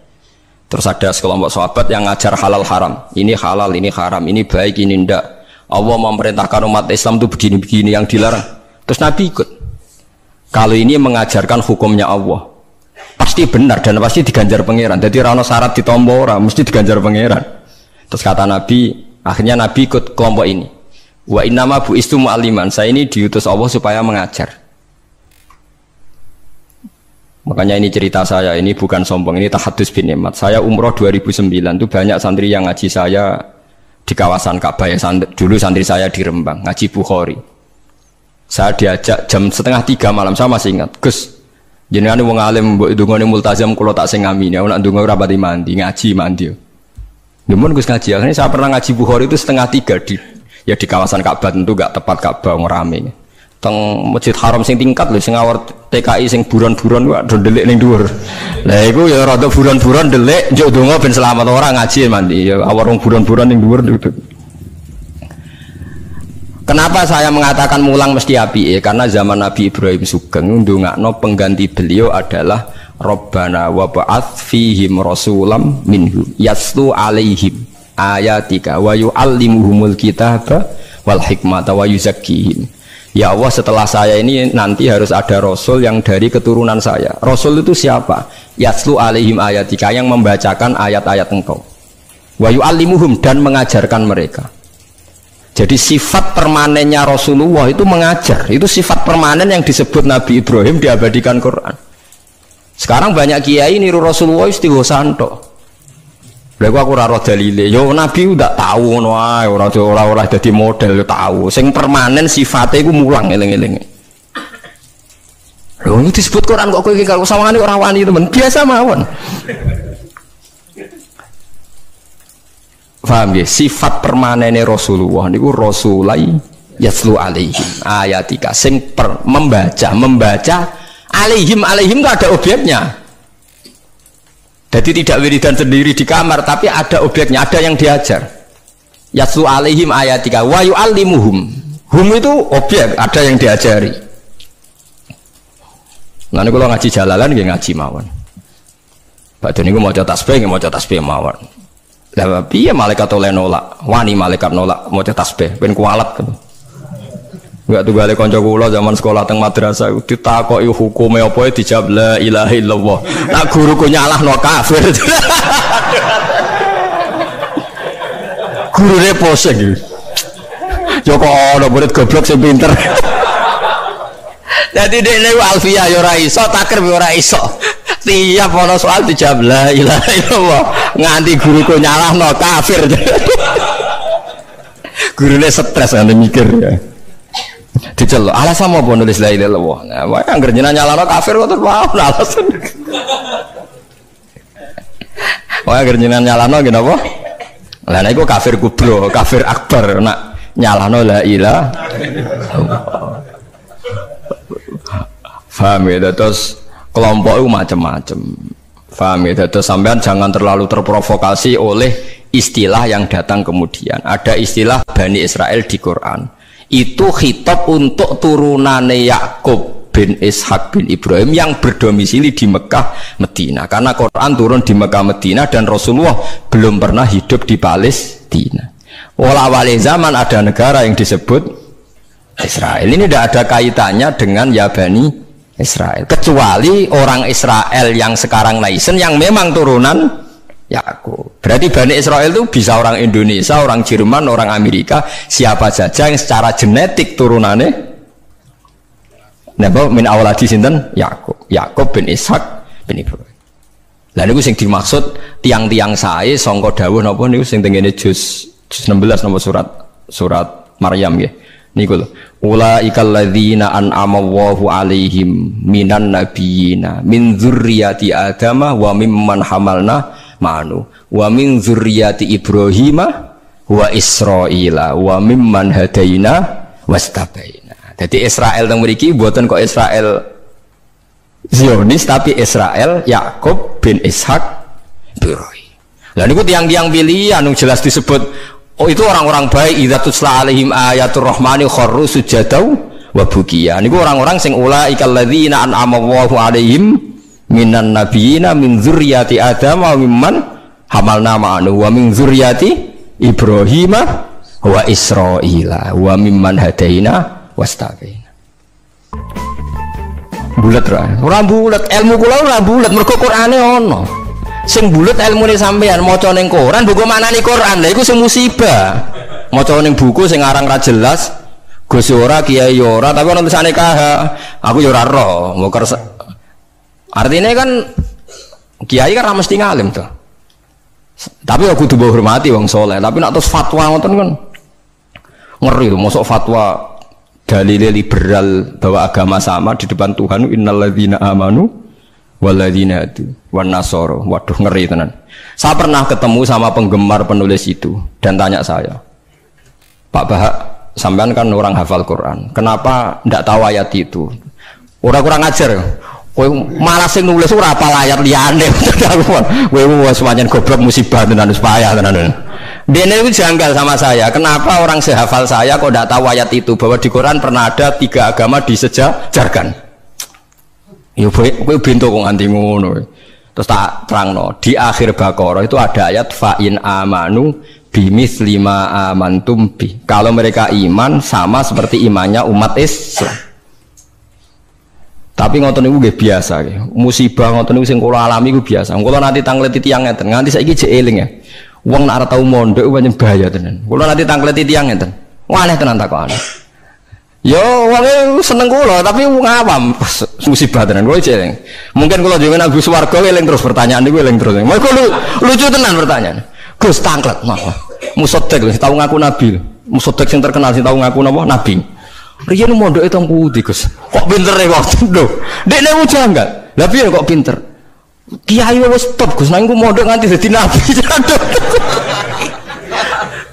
Terus ada sekelompok sahabat yang ngajar halal haram. Ini halal, ini haram, ini baik, ini ndak. Allah memerintahkan umat Islam itu begini-begini yang dilarang. Terus Nabi ikut. Kalau ini mengajarkan hukumnya Allah, pasti benar dan pasti diganjar pangeran. Jadi rano syarat ditompo ora, mesti diganjar pangeran. Terus kata Nabi, akhirnya Nabi ikut kelompok ini. Wa innama bu'istu mu'alliman. Saya ini diutus Allah supaya mengajar. Makanya ini cerita saya, ini bukan sombong, ini tahadus bin nikmat. Saya umroh 2009 itu banyak santri yang ngaji saya di kawasan Ka'bah ya, dulu santri saya di Rembang, ngaji Bukhari. Saya diajak jam 2:30 malam, saya masih ingat. Gus, jenengan wong alim mbok ndongane multazam kula tak sing ngamini. Nek ndonga ora pati mandi, ngaji mandi. Demun Gus ngaji. Akhirnya saya pernah ngaji Bukhari itu 2:30 di kawasan Ka'bah, tentu enggak tepat Ka'bah ngrame. Teng Masjid Haram sing tingkat lho, sing awar TKI sing buron-buron wae do ndelik ning dhuwur. Lah iku ya rada buron-buron ndelik njuk ndonga ben selamat ora ngaji mandi. Ya awar wong buron-buron ning dhuwur. Kenapa saya mengatakan mulang mesti api? Karena zaman Nabi Ibrahim Sugeng ndongakno pengganti beliau adalah Rabbana wa ba'ats fihim rasulam minhum yaslu alaihim ayatika wa yu'allimuhumul kitaba wal hikmata wa yuzakkihim. Ya Allah, setelah saya ini nanti harus ada rasul yang dari keturunan saya. Rasul itu siapa? Yaslu alaihim ayatika, yang membacakan ayat-ayat engkau. Wa yu'allimuhum, dan mengajarkan mereka. Jadi sifat permanennya Rasulullah itu mengajar. Itu sifat permanen yang disebut Nabi Ibrahim diabadikan Quran. Sekarang banyak kiai niru Rasulullah istighosanto. Lha aku ora ora dalile. Yo Nabi udah tahu ngono ae, ora dadi model tahu. Sing permanen sifatnya iku mulang eling-eling. Lho ini disebut Quran kok kowe iki karo sawangane ora wani temen. Biasa mawon. Paham ya? Sifat permanene Rasulullah niku rasulai yaslu alaihim ayatika, sing membaca alaihim itu ada objeknya. Jadi tidak wiridan sendiri di kamar, tapi ada objeknya, ada yang diajar. Yaslu alaihim ayatika wa yu'allimuhum. Hum itu objek, ada yang diajari. Nah ini kalau ngaji jalalan nggih ngaji mawon. Badhe niku maca tasbih nggih maca tasbih mawon. Lah piye malaikat oleh nolak? Wani malaikat nolak maca tasbih ben kualat. Enggak tunggale kanca kula zaman sekolah teng madrasah ditakoki hukume apa dijawab la ilaha illallah. Nak guruku nyalahno kafir. Gurune poseng iki. Yo kok ana murid goblok sing pinter. Dadi dekne alfiah yo ora iso, takrib yo ora iso. Tiap ana soal dijawab la ilaha illallah. Nganti guruku nyalahno kafir. Gurune stres ngene mikir ya. Diceluk, alasan apa nulis la ilaha illallah. Nah, wae anggere jenengan nyalahno kafir kok terus wae alasan. Wae anggere jenengan nyalahno nggih napa? Lah niku kafir kubro, kafir akbar nak nyalahno la ilaha. Paham ya, terus kelompok itu macam-macam. Paham ya, terus sampean jangan terlalu terprovokasi oleh istilah yang datang kemudian. Ada istilah Bani Israel di Quran. Itu khitab untuk turunane Yakub bin Ishak bin Ibrahim yang berdomisili di Mekah, Medina. Karena Quran turun di Mekah, Medina dan Rasulullah belum pernah hidup di Palestina. Awal zaman ada negara yang disebut Israel. Ini tidak ada kaitannya dengan ya Bani Israel, kecuali orang Israel yang sekarang naisen yang memang turunan Yakub. Berarti Bani Israel itu bisa orang Indonesia, orang Jerman, orang Amerika, siapa saja yang secara genetik turunannya napa min awladi sinten Yakub. Yakub bin Ishak bin Ibrahim. Lah niku sing dimaksud tiang-tiang sae sangka dawuh napa niku sing tengene juz 16 nomor surat Maryam nggih. Niku lho. Ulaikal ladzina an'ama Allahu 'alaihim minan nabiyina min dzurriyyati Adama wa mimman hamalna ma'anu wa min dzurriyyati Ibrahim wa Israila wa mimman hadaina wastabaina. Jadi Israel teng mriki mboten kok Israel Zionis tapi Israel Yakub bin Ishak Ibrahim. Lah niku tiang-tiang pilihan jelas disebut. Oh itu orang-orang baik idza tutla alaihim ayatul rahmani kharru sujadau wa bukiya. Niku orang-orang sing ulaikal ladzina an'ama Allahu alaihim minan nabiyina min dzurriyyati Adam wa mimman hamalna ma'anu wa min dzurriyyati Ibrahim wa Israila wa mimman hadaina wastabaina. Bulat ora bulat, ilmu kula ora bulat, mergo Qur'ane ono. Sing bulat ilmune sampean maca ning Quran, buku maknani Quran. Lha iku sing musibah. Maca ning buku sing aran ra jelas, Gus ora, Kiai ora, tapi ono tulisane KH. Aku ya ora roh, artinya kan Kiai kan ra mesti ngalim to. Tapi aku kudu hormati wong soleh, tapi nek terus fatwa ngoten kan ngeri tuh, mosok fatwa dalil liberal bahwa agama sama di depan Tuhan, innalladzina amanu walladzina hadu wan nasara. Waduh ngeri tenan. Saya pernah ketemu sama penggemar penulis itu dan tanya saya, Pak Bahak, sampean kan orang hafal Quran, kenapa ndak tahu ayat itu? Ora kurang ajar. Kowe malah sing nulis ora apal ayat liyane. Kowe wis pancen goblok musibah tenan wis payah tenan. Dene itu janggal sama saya. Kenapa orang sehafal saya kok ndak tahu ayat itu bahwa di Quran pernah ada 3 agama disejajarkan. Ya kowe bento kok nganti ngono. Terus tak terangno, di akhir Baqarah itu ada ayat fa in amanu bimitsli ma amantum bi. Kalau mereka iman sama seperti imannya umat Islam. Tapi ngoten niku nggih biasa nggih. Musibah ngoten niku sing kula alami iku biasa. Kula nanti tangleti tiyang ngeten, nganti saiki jek eling ya. Wong nek ora tau mondok pancen bahaya tenan. Kula nanti tangleti tiyang ngeten. Aneh tenan takokane. Yo wong seneng kula tapi wong awam musibah tenan kula jek eling. Mungkin kula jenengan Agus Swarga eling terus pertanyaan niku eling terus. Mergo lucu tenan pertanyaan. Gus tanglet napa? Musoddek sing tau ngaku nabi. Musoddek sing terkenal sing tau ngaku napa? Nabi. Riyen mondoke teng pundi, Gus? Kok pintere kok lho. Dekne ujang enggak? Lah piye kok pinter? Kiai wis top, Gus. Nang iku mondok nganti dadi nabi.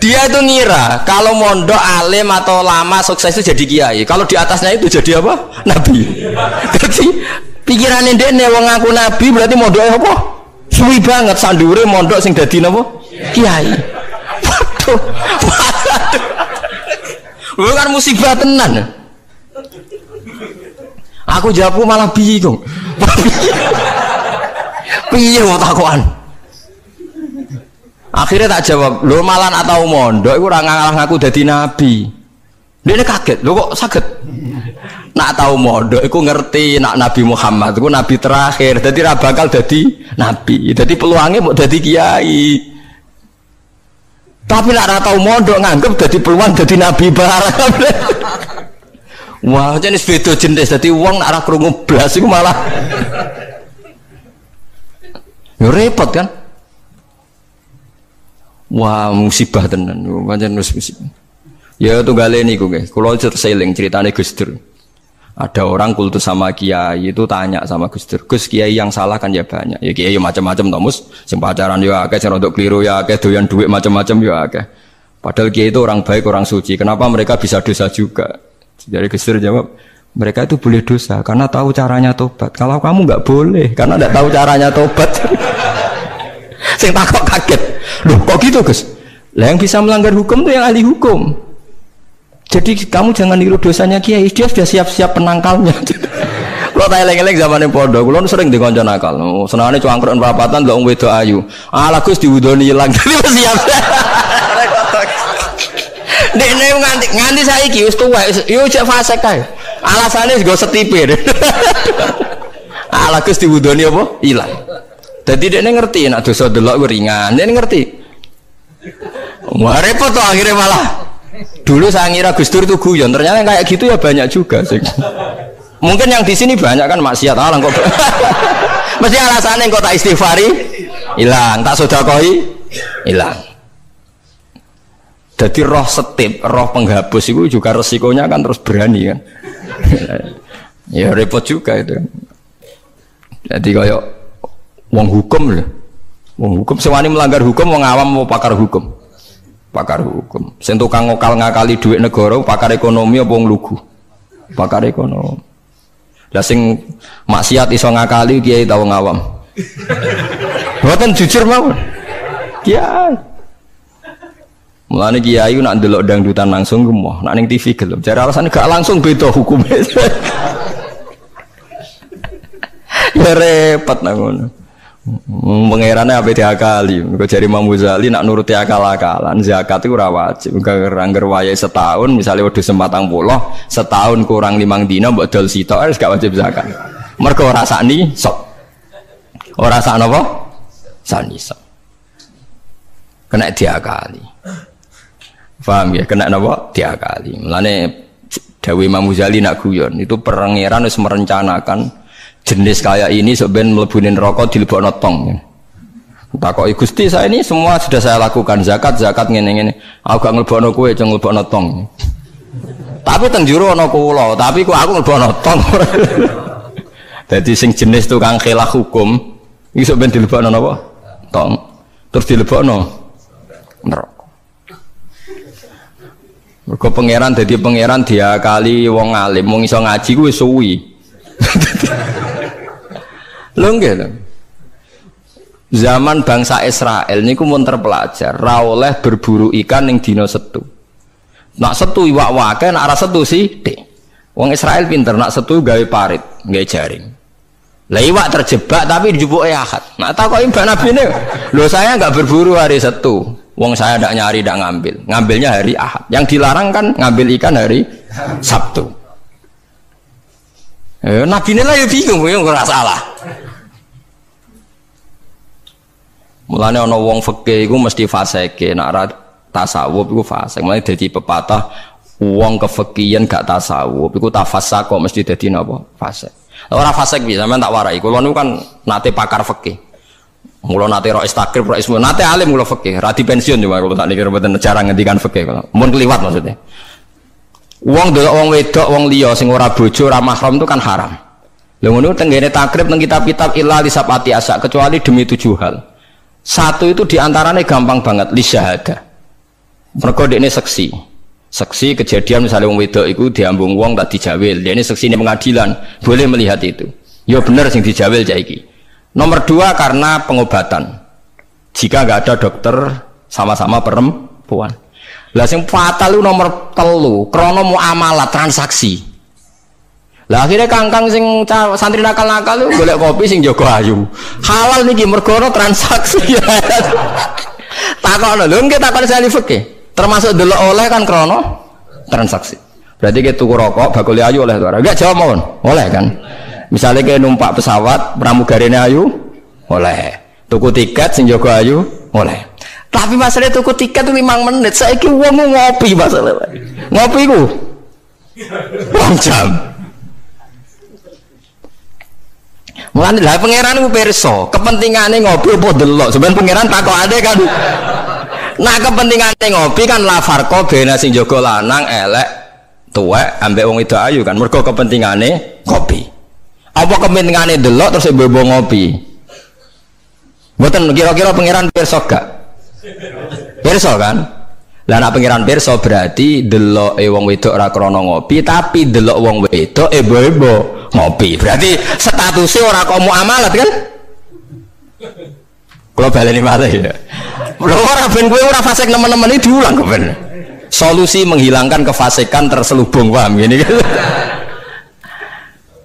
Dia itu ngira kalau mondok alim atau lama sukses itu jadi kiai. Kalau di atasnya itu jadi apa? Nabi. Jadi pikirane dekne wong ngaku nabi berarti mondoke apa? Suwi banget sandure mondok sing dadi napa? Kiai. Waduh. Bukan musibah tenan. Aku jawabku malah bingung. Piye mau takokan? Akhirnya tak jawab, lho malah nak tau mondok iku ora ngaku dadi nabi. Dene kaget, lho kok saged? Nak tau mondok iku ngerti nak Nabi Muhammad iku nabi terakhir, dadi ra bakal dadi nabi. Dadi peluangnya mau dadi kiai. Tapi nak tau mondok nganggep dadi peluang dadi nabi barang. Wah, jenis beda jenis. Dadi wong nak ora krungu blas iku malah yo repot kan? Wah, musibah tenan. Pancen musibah. Ya tunggale niku nggih. Kula seling ceritane Gus Dur. Ada orang kultus sama kiai itu tanya sama Gus Dur, Gus kiai yang salah kan ya banyak. Ya kiai macam-macam Thomas, sing pacaran ya akeh, sing rodok keliru ya akeh, doyan duit macam-macam ya akeh. Padahal kiai itu orang baik, orang suci. Kenapa mereka bisa dosa juga? Jadi Gus Dur jawab, mereka itu boleh dosa karena tahu caranya tobat. Kalau kamu nggak boleh karena nggak tahu caranya tobat. Sing takok kaget. Loh kok gitu Gus? Lah yang bisa melanggar hukum itu yang ahli hukum. Jadi kamu jangan niru dosanya kiai, dia sudah siap-siap penangkalnya. Kalau tak eleng-eleng zamannya pondok, kalau sering dikonco nakal. Senangnya cuangkron perapatan, lo wedok ayu. Ala Gus diwudoni hilang, jadi siap. Dekne nganti saiki wis tuwa, yo cek fase kae. Alasane go setipir. Ala Gus diwudoni apa? Hilang. Dadi dekne ngerti nek dosa delok ringan, dekne ngerti. Wah repot to akhirnya malah. Dulu saya ngira Gus Dur itu guyon, ternyata yang kayak gitu ya banyak juga sih. Mungkin yang di sini banyak kan maksiat alang kok. Mesti alasannya kok tak istighfari hilang, tak sedekoi hilang. Jadi roh setip, roh penghapus itu juga resikonya kan terus berani kan. Ya repot juga itu. Jadi kayak wong hukum loh. Wong hukum sewani melanggar hukum, wong awam mau pakar hukum. Pakar hukum. Sing tukang ngakali duit negara, pakar ekonomi apa wong lugu? Pakar ekonomi. Lah sing maksiat iso ngakali kiai ta wong awam. Mboten jujur mawon. Kiai. Mulane kiai nak ndelok dangdutan langsung gemoh, nak ning TV gelem. Jare alasane gak langsung beda hukumnya. Ya repot nang ngono. Pangerane ape diakali. Mergo jare Imam Ghazali nak nuruti akal-akalan zakat iku ora wajib. Angger wayahe setahun misalnya wedhus 40, setahun kurang 5 dina mbok dol sitok wis gak wajib zakat. Mergo ora sakni sok. Ora sak napa? Sakni sok. Kena diakali. Paham ya? Kena napa? Diakali. Mulane dawuh Imam Ghazali nak guyon itu pangeran wis merencanakan jenis kayak ini sebenarnya melebunin rokok dilebokno tong. Takoki Gusti saya ini semua sudah saya lakukan zakat ngene-ngene. Aku gak nglebokno kowe, ceng nglebokno tong. Tapi teng jero ana kula, tapi kok aku nglebokno tong. Dadi sing jenis tukang khilaf hukum iki sok ben dilebokno napa? Tong. Terus dilebokno neraka. Mergo pangeran dadi pangeran diakali wong alim, wong iso ngaji kuwi suwi. Lho nggih lho. Zaman bangsa Israel niku mun terpelajar, ra oleh berburu ikan ning dina Setu. Nak Setu iwak wake, nak ora Setu sithik. Wong Israel pinter, nak Setu gawe parit, gawe jaring. Lah iwak terjebak tapi dijupuke Ahad. Nak takoki Mbak Nabine, lho saya enggak berburu hari Setu. Wong saya ndak nyari, ndak ngambil. Ngambilnya hari Ahad. Yang dilarang kan ngambil ikan hari Sabtu. Nabi lah ya bingung, ya ora salah. Mulane ana wong fikih iku mesti fasike, nek ora tasawuf iku fasik. Mulane dadi pepatah wong kefikihan gak tasawuf iku tafassak kok mesti dadi napa? Fasik. Ora fasik piye sampean tak warai. Kula niku kan nate pakar fikih. Mula nate ro istakrib ro ismu nate alim kula fikih, ra di pensiun cuma kula tak niki mboten cara ngendikan fikih kula. Mun kliwat maksudnya. Wong delok wong wedok wong liya sing ora bojo ora mahram itu kan haram. Lha ngono tenggene takrib nang kitab-kitab illa lisabati asa kecuali demi 7 hal. Satu itu diantaranya gampang banget li syahadah. Mergo dekne seksi. Seksi kejadian misalnya wong wedok iku diambung wong tak dijawil. Dekne seksi di pengadilan, boleh melihat itu. Ya bener sing dijawil cah iki. Nomor 2 karena pengobatan. Jika nggak ada dokter sama-sama perempuan. Lah sing fatal itu nomor 3 krana muamalah transaksi. Lah akhirnya kangkang sing santri nakal-nakal itu golek kopi sing jaga ayu. Halal niki mergo transaksi. Takokno lho nggih takon sali fikih. Termasuk delok oleh kan krana transaksi. Berarti ke tuku rokok bakul ayu oleh ora? Enggak jawab mawon. Oleh kan? Misalnya kayak numpak pesawat pramugarine ayu oleh, tuku tiket sing jaga ayu oleh. Tapi masalah tuku tiket itu 5 menit. Saiki wong ngopi masalah. Ngopi ku 2 jam. Mulane lha pangeran ku pirsa, kepentingane ngopi apa delok. Sampeyan pangeran takokane kan. Nah kepentingane ngopi kan la farqa bena sing jaga lanang elek tuwek ambek wong wedok ayu kan. Mergo kepentingane ngopi. Apa kepentingannya delok terus ibu ngopi? Mboten kira-kira pangeran pirsa gak? Pirsa kan? Lah nek pangeran pirsa berarti delok wong wedok ora krana ngopi, tapi delok wong wedok ibu ngopi. Berarti statusnya ora kok muamalat kan? Kalau baleni malih ya. Lho ora ben kowe ora fasik nemen-nemen iki diulang kok ben. Solusi menghilangkan kefasikan terselubung, paham gini kan?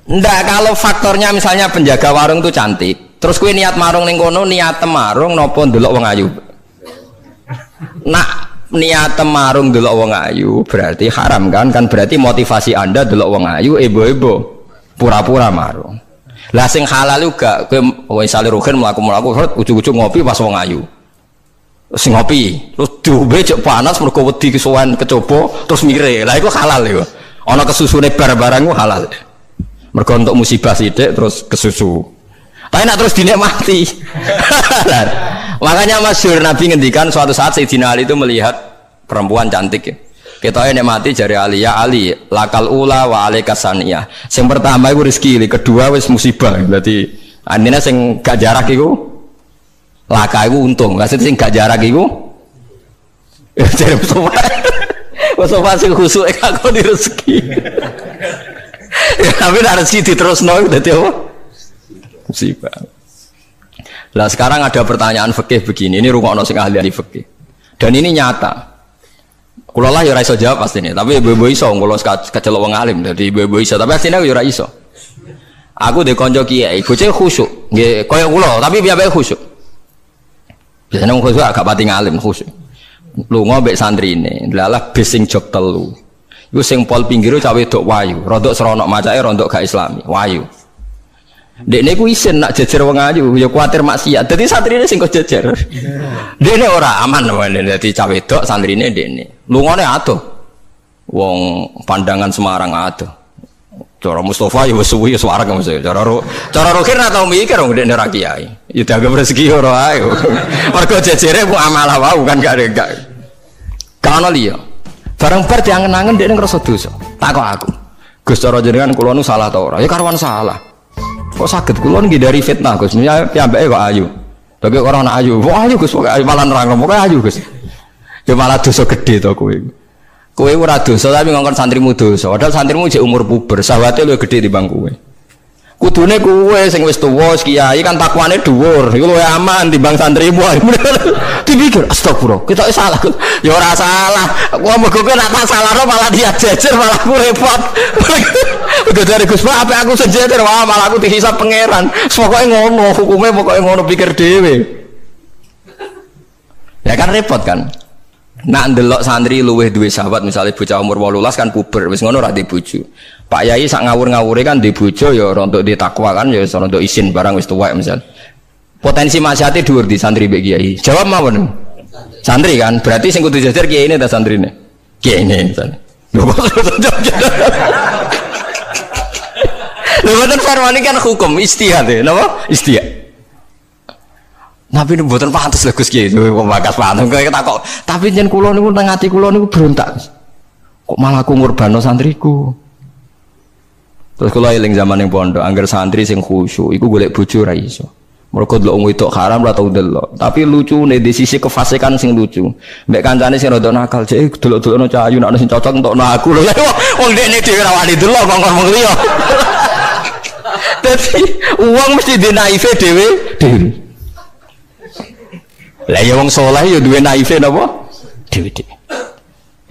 Ndak, kalau faktornya misalnya penjaga warung itu cantik, terus kue niat marung ning kono, niat marung nopo ndelok wong ayu. Nak niat marung ndelok wong ayu berarti haram kan? Kan berarti motivasi Anda ndelok wong ayu ebo-ebo pura-pura marung. Lah sing halal juga kowe misale ruhin mlaku-mlaku ujug-ujug ngopi pas wong ayu. Sing ngopi, terus diombe cek panas mergo wedi kesuwen kecoba terus mire. Lah iku halal iku. Ana kesusune bar-barang ku halal. Mergo untuk musibah sithik terus kesusu. Tapi nak terus dinikmati. Makanya masyhur Nabi ngendikan suatu saat Sayyidina Ali itu melihat perempuan cantik ya. Kita nikmati jari Ali, ya Ali, lakal ula wa alaika saniyah. Sing pertama iku rezeki, kedua wis musibah. Berarti andine sing gak jarak iku laka iku untung. Maksud sing gak jarak iku jare sofa sing khusuk gak kok di rezeki. Ya, tapi ada rezeki diterusno dadi apa? Musibah. Lah sekarang ada pertanyaan fikih begini, ini rungokno sing ahli fikih. Dan ini nyata. Kula lah ya ora iso jawab pasti ini, tapi ibu-ibu iso kula kecelok wong alim, dadi ibu-ibu iso, tapi asline ya ora iso. Aku ndek kanca kiai, bocah khusyuk. Nggih, kaya kula, tapi piyambake khusyuk. Biasane wong khusyuk agak pati ngalim khusyuk. Lunga mbek santrine, ndalah bis sing jog 3. Iku sing pol pinggir cah wedok wayu, rondok seronok macake rondok gak islami, wayu. Dekne ku isin nak jejer wong ayu, ya kuwatir maksiat. Dadi santrine sing kok jejer. Dekne ora aman wae dadi cah wedok santrine dekne. Lungane adoh. Wong pandangan Semarang adoh. Cara Mustafa ya wis suwi ya suwareg mesti. Cara Rokin ora tau mikir wong dekne ra kiai. Ya dianggap rezeki ora ae. Mergo jejere ku amalah wae kan gak. Kana liya. Barang bar diangen-angen dekne ngrasa dosa. Takok aku. Gus cara jenengan kula nu salah ta ora? Ya karuan salah. Kok sakit kula nggih dari fitnah Gus. Piyambake kok ayu. Bagi orang anak ayu. Kok ayu Gus, pokoke malah nerangno pokoke ayu Gus. Ya malah dosa gede to kowe. Kowe ora dosa tapi ngongkon santrimu dosa. Padahal santrimu jek umur puber, sahwate luwih gede timbang kowe. Kudune kowe sing wis tuwa kiai kan takwane dhuwur. Iku luwih aman timbang santrimu. Dipikir astagfirullah, kita salah. Ya ora salah. Kok mergo kowe nek tak salahno malah dia jejer malah aku repot. Udah dari Gus Pak, apa aku sejajar, wah malah aku dihisap pangeran. Pokoknya ngono, hukumnya pokoknya ngono pikir dewe. Ya kan repot kan. Nak ndelok santri luweh duwe sahabat misalnya bocah umur 18 kan puber, wis ngono ra dibojo. Pak Yai sak ngawur-ngawure kan dibojo ya rontok di takwa kan ya rontok isin barang wis tuwek misal. Potensi maksiate dhuwur di santri mbek kiai. Jawab mawon. Santri kan, berarti sing kudu jajar kiai ini ta santrine. Kiai ini misalnya. Mboten farwani kan hukum istihad ya, napa? Istihad. Tapi mboten pantes lho Gus Kiai, pemakas pantes kok takok. Tapi yen kula niku teng ati kula niku berontak. Kok malah aku ngurbano santriku. Terus kula eling zaman ning pondok, angger santri sing khusyuk iku golek bojo ra iso. Mergo delok wong wedok haram ora tau delok. Tapi lucune di sisi kefasikan sing lucu. Mbek kancane sing rada nakal, cek delok-delokno cah ayu nek sing cocok entokno aku lho. Wong dekne dhewe ra wani delok kok ngomong liya. Tapi uang mesti di naife dewe. Lah ya wong saleh ya duwe naife napa? Dewe.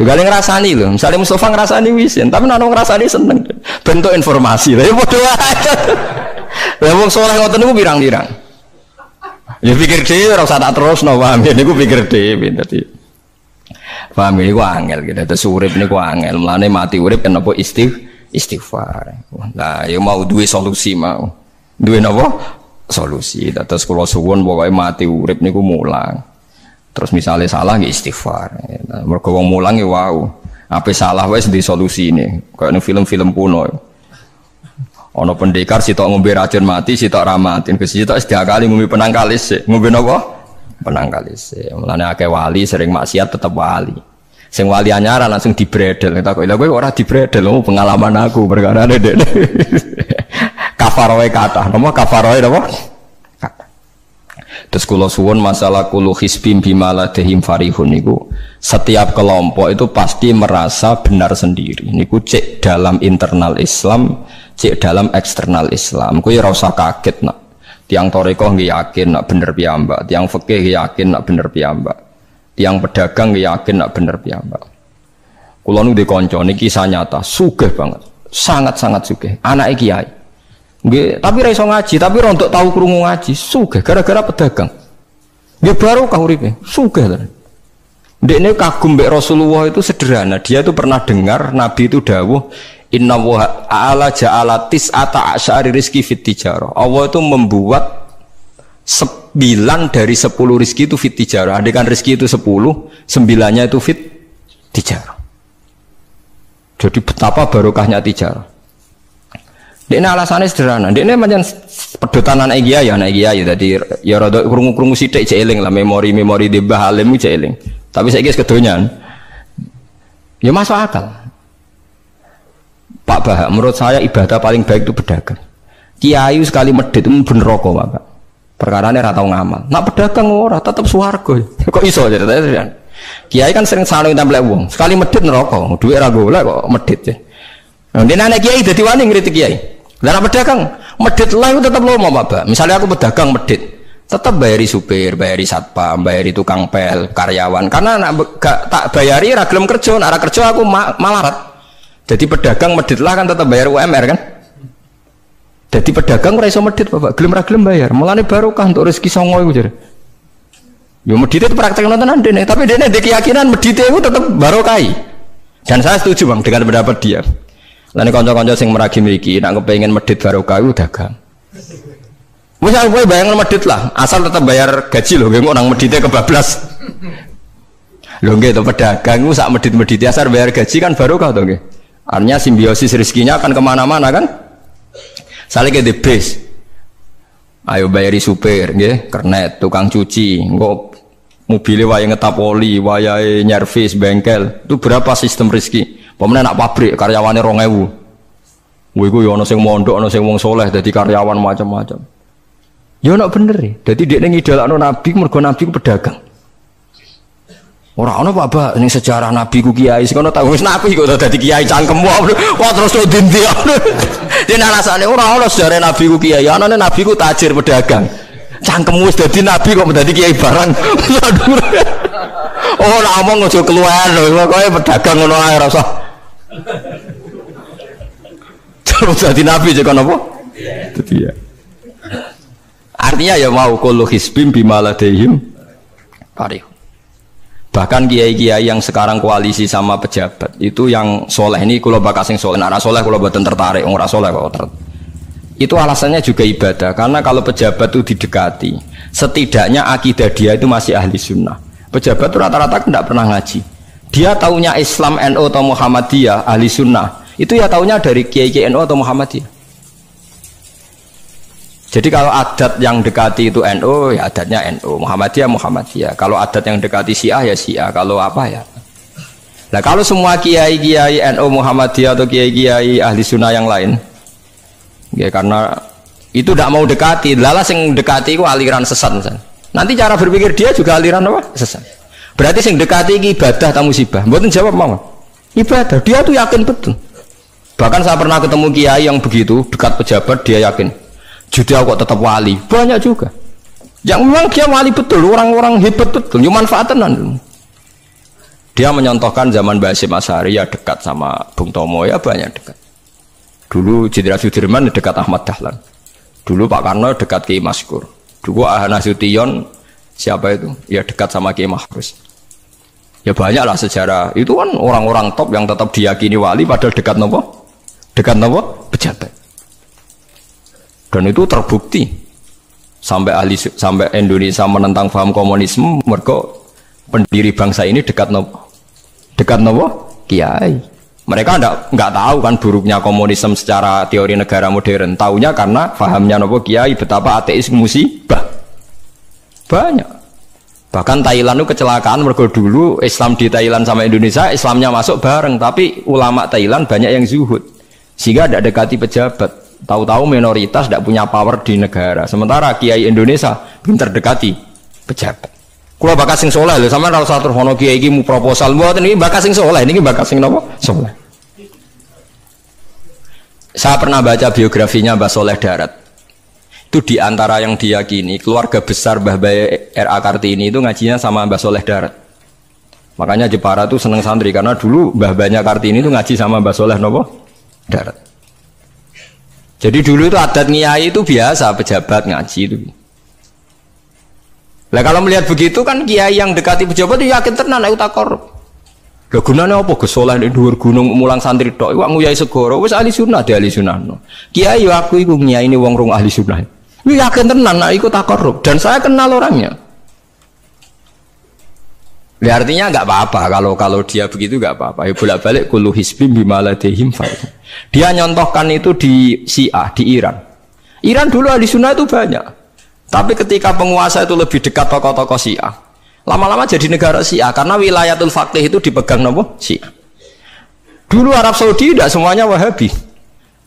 Gale ngrasani lho, misale Mustafa ngrasani wisin, tapi nek ngrasani seneng. Bentuk informasi. Lah ya padha wae. Lah wong saleh ngoten niku pirang-pirang. Ya pikir dhewe ora usah tak terusno, paham ya niku pikir dhewe dadi. Paham niku angel gitu. Terus urip niku angel. Mulane mati urip kenapa istighfar. Nah, ya mau duwe solusi mau. Duwe napa? Solusi. Terus kula suwun pokoke mati urip niku mulang. Terus misalnya salah nggih istighfar. Mergo wong mulang ya wau. Ape salah wis di solusine. Kayak ning film-film kuno. Ana pendekar sitok ngombe racun mati, sitok ra mati. Sitok setiap kali ngombe penang kalis. Ngombe napa? Penang kalis. Mulane akeh wali sering maksiat tetep wali. Sing wali anyar langsung dibredel. Kita kok lha kowe ora dibredel lho pengalaman aku perkara ndek. Kafaroe kathah. Napa kafaroe napa? Kathah. Terus kula suwun masalah kulu hisbim bimaladehim farihun niku setiap kelompok itu pasti merasa benar sendiri. Niku cek dalam internal Islam, cek dalam eksternal Islam. Kowe ora usah kaget nak. Tiang toreko nggih yakin nak bener piyambak, tiang fikih yakin nak bener piyambak. Tiang pedagang yakin nak bener piyambak. Kula nu dikonco niki kisah nyata, sugih banget. Sangat-sangat sugih. Anake kiai. Nggih, tapi ra iso ngaji, tapi rontok tahu krungu ngaji, sugih gara-gara pedagang. Nggih baru kah uripe, sugih ta. Ndekne kagum mbek Rasulullah itu sederhana. Dia itu pernah dengar Nabi itu dawuh, Inna wa ta'ala ja'ala tis'ata asyari rizki fit tijarah. Allah itu membuat 9 dari 10 rizki itu fit tijarah. Andaikan rizki itu 10, 9-nya itu fit tijarah. Jadi betapa barokahnya tijarah. Ini alasannya sederhana. Ini macam pedotan anak kiai tadi ya rada krungu-krungu sithik cek eling lah memori di Mbah Halim cek eling. Tapi saiki wis kedonyan. Ya masuk akal. Pak Bah, menurut saya ibadah paling baik itu berdagang. Kiai sekali medit itu ben neraka, Pak. Perkarane ra tau ngamal. Nak pedagang ora tetep swarga. Kok iso ceritane? Kiai kan sering saling templek wong. Sekali medit neraka, duit ra golek kok medit ya. Nah, dene anak kiai dadi wani ngritik kiai. Lah nek pedagang medit lah itu tetep lomo, Pak. Misalnya aku pedagang medit, tetap bayari supir, bayari satpam, bayari tukang pel, karyawan. Karena nak gak tak bayari ra gelem kerja, nek ra kerja aku malarat. Jadi pedagang medit lah kan tetap bayar UMR kan. Jadi pedagang ora iso medhit Bapak, gelem ra gelem bayar. Mulane barokah untuk rezeki songo iku jare. Yo medhit itu praktek nontonan dene, tapi dene ndek keyakinan medhit itu tetep barokah. Dan saya setuju Bang dengan pendapat dia. Lan kanca-kanca sing meragi mriki nek kepengin medhit barokah iku dagang. Wis kowe bayang medhit lah, asal tetep bayar gaji lho, nggih nang medhite kebablas. Lho nggih to pedagang ku sak medhit-medhit asar bayar gaji kan barokah to nggih. Artinya simbiosis rezekinya akan kemana-mana kan. Saling ke bis. Ayo bayari supir nggih, kernet, tukang cuci, engko mobile wayahe ngetap oli, wayahe nyervis bengkel. Itu berapa sistem rezeki? Pemene nak pabrik karyawane 2000. Kuwi ku yo ana sing mondok, ana sing wong saleh dadi karyawan macam-macam. Ya nak bener ya. Jadi dia ngidolakno Nabi mergo Nabi ku pedagang. Ora ana Pak ning sejarah Nabi ku kiai sing ana tak wis Nabi kok dadi kiai cangkem wae. Wah terus to dindi. Dene alasane ora ana sejarah Nabi ku kiai, anane Nabi ku tajir pedagang. Cangkem wis dadi Nabi kok dadi kiai barang. Oh ora omong aja keluar lho, pokoke pedagang ngono ae ora usah. Terus dadi Nabi jek apa? Dadi ya. Artinya ya mau kullu hisbim bimaladehim parih. Bahkan kiai-kiai yang sekarang koalisi sama pejabat itu yang soleh ini kalau bakal sing soleh, nah soleh kalau buatan tertarik, orang soleh kok itu alasannya juga ibadah karena kalau pejabat itu didekati, setidaknya akidah dia itu masih ahli sunnah. Pejabat itu rata-rata tidak pernah ngaji, dia taunya Islam NU atau Muhammadiyah ahli sunnah itu ya taunya dari kiai-kiai NU atau Muhammadiyah. Jadi kalau adat yang dekati itu NU, ya adatnya NU, Muhammadiyah, Muhammadiyah. Kalau adat yang dekati Syiah, ya Syiah. Kalau apa ya? Nah kalau semua kiai-kiai NU, Muhammadiyah atau kiai-kiai ahli sunnah yang lain, ya karena itu tidak mau dekati, lala sing dekati itu aliran sesat misalnya. Nanti cara berpikir dia juga aliran apa? Sesat. Berarti sing dekati ibadah atau musibah. Mboten jawab mau. Ibadah. Dia tuh yakin betul. Bahkan saya pernah ketemu kiai yang begitu dekat pejabat, dia yakin. Jadi aku kok tetap wali, banyak juga. Yang memang dia wali betul, orang-orang hebat betul, cuma manfaatan. Dia menyontohkan zaman Mbah Hasyim Asy'ari ya dekat sama Bung Tomo ya banyak dekat. Dulu Jenderal Sudirman dekat Ahmad Dahlan. Dulu Pak Karno dekat Kiai Maskur. Dulu Ahana Sution siapa itu? Ya dekat sama Kiai Mahrus. Ya banyak lah sejarah. Itu kan orang-orang top yang tetap diyakini wali padahal dekat nopo? Dekat nopo? Pejabat. Dan itu terbukti sampai Indonesia menentang paham komunisme mereka pendiri bangsa ini dekat nopo kiai. Mereka nggak tahu kan buruknya komunisme secara teori negara modern, taunya karena pahamnya nopo kiai betapa ateis musibah banyak. Bahkan Thailand itu kecelakaan mereka dulu Islam di Thailand sama Indonesia Islamnya masuk bareng, tapi ulama Thailand banyak yang zuhud sehingga tidak dekati pejabat. Tahu-tahu minoritas tidak punya power di negara. Sementara kiai Indonesia pinter dekati pejabat. Kalau bakas sing soleh lho, sama kalau satu hono kiai iki mu proposal buat ini bakas sing soleh, ini bakas sing nopo soleh. Saya pernah baca biografinya Mbah Soleh Darat. Itu diantara yang diyakini keluarga besar Mbah Bae R.A. Kartini itu ngajinya sama Mbah Soleh Darat. Makanya Jepara tuh seneng santri karena dulu Mbah Banyak Kartini itu ngaji sama Mbah Soleh nopo Darat. Jadi dulu itu adat ngiyai itu biasa pejabat ngaji itu. Lah kalau melihat begitu kan kiai yang dekati pejabat itu yakin tenan nek tak korup. Lah gunane apa gesoleh ning dhuwur gunung mulang santri tok iku nguyai segoro wis ahli sunnah de ahli sunnah. Kiai yo aku iku ngiyaine wong rong ahli sunnah. Kuwi yakin tenan nek iku tak korup dan saya kenal orangnya. Ya artinya nggak apa-apa kalau dia begitu nggak apa-apa. Ya bolak-balik kullu hisbim bimaladehim fa. Dia nyontohkan itu di Syiah di Iran. Iran dulu ahli sunnah itu banyak. Tapi ketika penguasa itu lebih dekat tokoh-tokoh Syiah, lama-lama jadi negara Syiah karena wilayatul faqih itu dipegang nopo Syiah. Dulu Arab Saudi tidak semuanya Wahabi.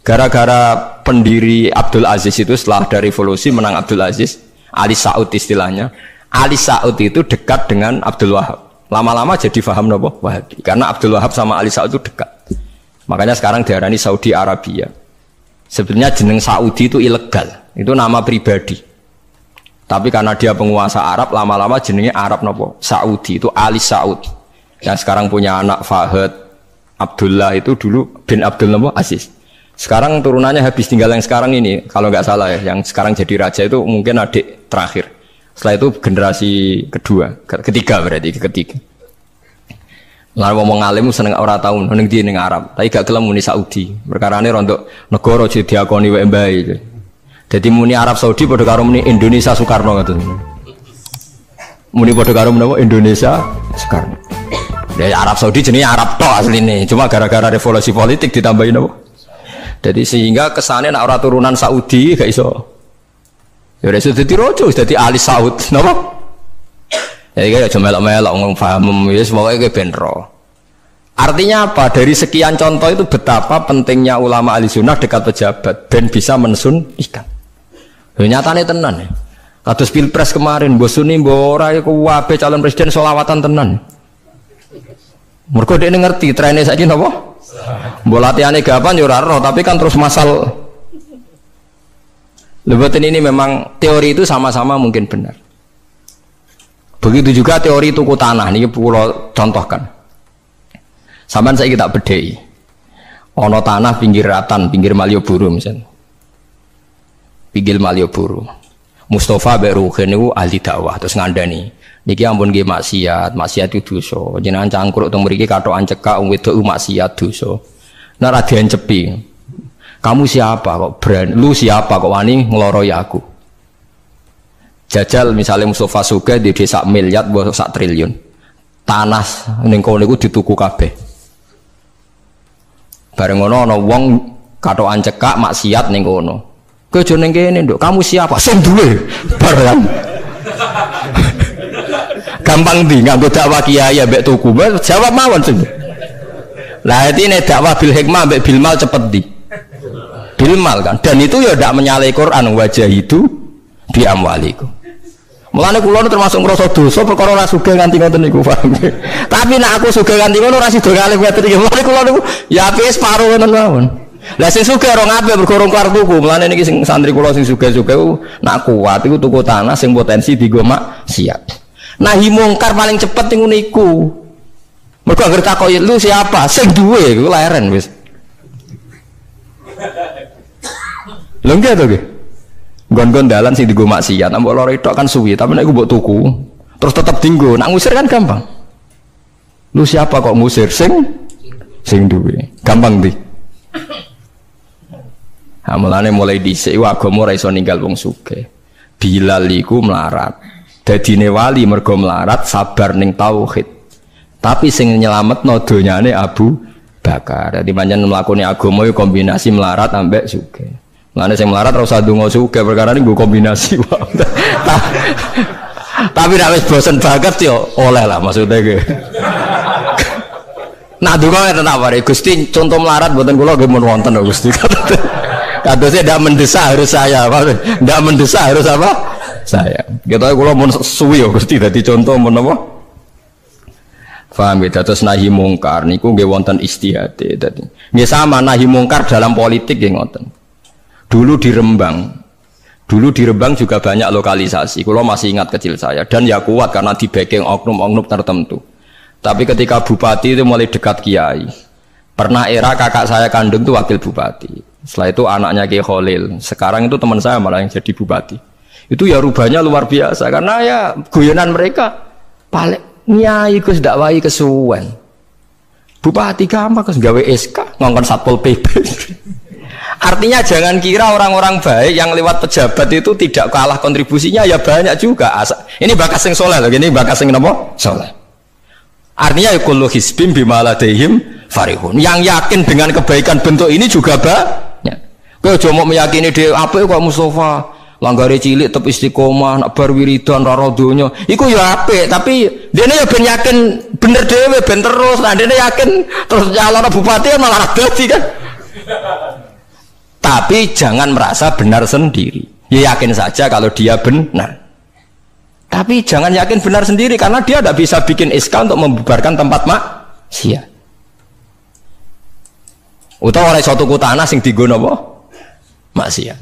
Gara-gara pendiri Abdul Aziz itu setelah ada revolusi menang Abdul Aziz, Ali Saud istilahnya. Ali Saud itu dekat dengan Abdul Wahab. Lama-lama jadi faham nopo Wahabi. Karena Abdul Wahab sama Ali Saud itu dekat. Makanya sekarang diarani Saudi Arabia. Sebenarnya jeneng Saudi itu ilegal. Itu nama pribadi. Tapi karena dia penguasa Arab, lama-lama jenengnya Arab nopo Saudi. Itu Ali Saud. Yang sekarang punya anak Fahad Abdullah itu dulu bin Abdul nopo Aziz. Sekarang turunannya habis, tinggal yang sekarang ini, kalau nggak salah ya, yang sekarang jadi raja itu mungkin adik terakhir. Setelah itu generasi ketiga berarti ketiga. Lalu ngomong alim seneng ora tahu neng di neng Arab, tapi gak gelem muni Saudi. Perkara ini rontok negara jadi diakoni wae mbae. Jadi muni Arab Saudi padha karo muni Indonesia Soekarno ngoten. Muni padha karo menapa Indonesia Soekarno. Ya Arab Saudi jenenge Arab tok asline, cuma gara-gara revolusi politik ditambahin apa? Jadi sehingga kesannya nak orang turunan Saudi gak iso. Ya udah sudah dirojo, sudah di ahli Saud, napa? Jadi kayak cuma melok-melok ngomong paham, ya semuanya kayak benro. Artinya apa? Dari sekian contoh itu betapa pentingnya ulama ahli sunnah dekat pejabat dan bisa mensunnikan. Nyatanya tenan ya. Kados pilpres kemarin, bos Sunni, bora ya kuwabe calon presiden solawatan tenan. Mereka dia ngerti trennya saja napa? Bola latihannya gapan yurarno, tapi kan terus masal. Lebatin ini memang teori itu sama-sama mungkin benar. Begitu juga teori tuku tanah ini pulau contohkan. Sampai saya kita bedai. Ono tanah pinggir Ratan, pinggir Malioboro misalnya. Pinggir Malioboro. Mustafa Beruhen itu ahli dakwah terus ngandani. Niki ampun nggih maksiat itu dosa. Jenengan cangkruk teng mriki kathokan cekak wong wedok maksiat dosa. Nek ra diencepi. Kamu siapa kok berani? Lu siapa kok wani ngloroi aku? Jajal misalnya Mustafa Sugih di desa miliar mbok sak triliun. Tanah ning kono niku dituku kabeh. Bareng ngono ana wong kathokan cekak maksiat ning kono. Kowe aja ning kene, Nduk. Kamu siapa? Sing duwe. Bareng. Gampang di nganggo dakwah kiai ambek tuku. Jawab mawon sing. Lah ini dakwah bil hikmah ambek bil mal cepet di. Bil mal kan. Dan itu ya ndak menyalahi Quran wajah itu bi amwaliku. Mulane kula termasuk ngrasa dosa perkara ora sugih nganti ngoten niku, paham. Tapi nek aku sugih nganti ngono ora sida kalih ngoten iki. Mulane kula niku ya apike separo ngoten mawon. Lah sing sugih ora ngapik mergo ora kelar tuku. Mulane niki sing santri kula sing sugih-sugih nak kuat iku tuku tanah sing potensi dienggo maksiat. Nahi mungkar paling cepet ngono iku. Mergo anggere takoki lu siapa? Sing duwe iku leren wis. Lho nggih to nggih. Gon-gon dalan sing dienggo maksiat, mbok loro tok kan suwi, tapi nek iku mbok tuku, terus tetep dienggo. Nak ngusir kan gampang. Lu siapa kok ngusir sing duwe? Gampang di. Ha mulane mulai dhisik agama ora iso ninggal wong sugih. Bilal iku melarat. Dadine wali mergo melarat sabar ning tauhid. Tapi sing nyelametno donyane Abu Bakar. Dadi pancen mlakune agama yo kombinasi melarat ambek sugih. Mulane sing melarat ora usah ndonga sugih perkara niku kombinasi wae. Tapi nek wis bosen banget yo oleh lah maksudnya ge. Nah ndonga ngeten apa Gusti contoh melarat mboten kula nggih mun wonten Gusti. Kadosnya ndak mendesak harus saya, ndak mendesak harus apa? Saya. Kita kula mun suwi yo Gusti dadi contoh mun apa? Paham ya, terus nahi mungkar niku nggih wonten istihade dadi. Nggih sama nahi mungkar dalam politik nggih ngoten. Dulu di Rembang juga banyak lokalisasi. Kalau masih ingat kecil saya dan ya kuat karena di backing oknum-oknum tertentu. Tapi ketika bupati itu mulai dekat kiai. Pernah era kakak saya kandung itu wakil bupati. Setelah itu anaknya Kiai Khalil. Sekarang itu teman saya malah yang jadi bupati. Itu ya rubahnya luar biasa karena ya guyonan mereka paling nyai Gus dakwai kesuwen. Bupati gampang Gus gawe SK ngongkon Satpol PP. Artinya jangan kira orang-orang baik yang lewat pejabat itu tidak kalah kontribusinya, ya banyak juga. Ini bakas yang soleh loh, ini bakas yang apa? Soleh. Artinya kullu hisbim bima ladaihim farihun. Yang yakin dengan kebaikan bentuk ini juga banyak. Kau cuma meyakini dia apa kok Mustafa langgare cilik tetap istiqomah, nak bar wiridan raro donya. Iku ya apik, tapi dene ya ben yakin bener dhewe ben terus. Nah dene yakin terus calon bupati malah dadi kan. Tapi jangan merasa benar sendiri. Ya yakin saja kalau dia benar. Tapi jangan yakin benar sendiri karena dia tidak bisa bikin SK untuk membubarkan tempat maksiat. Utawa oleh suatu tanah sing dienggo apa? Maksiat.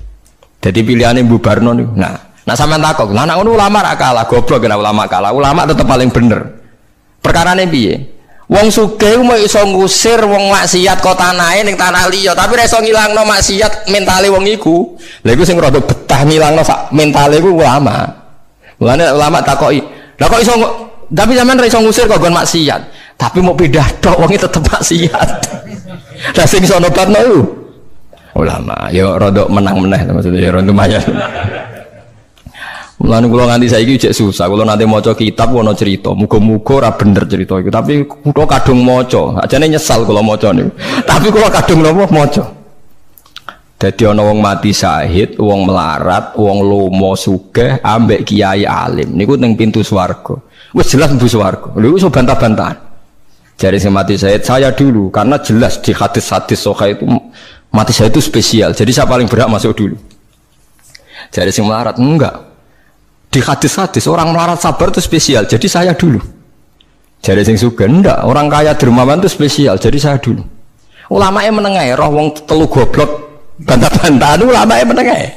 Jadi pilihannya bubarno niku. Nah sampean takok, lah nek ulama ra kalah, goblok kena ulama kalah. Ulama tetap paling bener. Perkarane piye? Wong sugih ku mau iso ngusir wong maksiat kok tanahe ning tanah liya, tapi ora iso ngilangno maksiat mentale wong iku. Lha iku sing rada betah ngilangno sak mentale ku ulama. Mulane ulama takoki, "Lah kok iso tapi sampean ora iso ngusir kok nggon maksiat, tapi mau pindah tok wong tetep maksiat." Lah sing iso nobatno iku ulama. Ya rada menang-meneh maksudnya ya rada lumayan. Mulane kula nganti saiki jek susah. Kula nanti maca kitab ana cerita, muga-muga ora bener cerita iku. Tapi kula kadung maca. Ajane nyesal kula maca niku. Tapi kula kadung napa maca. Dadi ana wong mati syahid, wong melarat, wong lomo sugih ambek kiai alim. Niku ning pintu swarga. Wis jelas mlebu swarga. Lha iso bantah-bantahan. Jare sing mati syahid saya dulu karena jelas di hadis-hadis sahih itu mati syahid itu spesial. Jadi saya paling berhak masuk dulu. Jare sing melarat enggak. Di hadis-hadis orang melarat sabar itu spesial, jadi saya dulu. Jadi sing sugih ndak, orang kaya dermawan itu spesial, jadi saya dulu. Ulama yang menengah, roh wong telu goblok bantah-bantahan ulama yang menengah.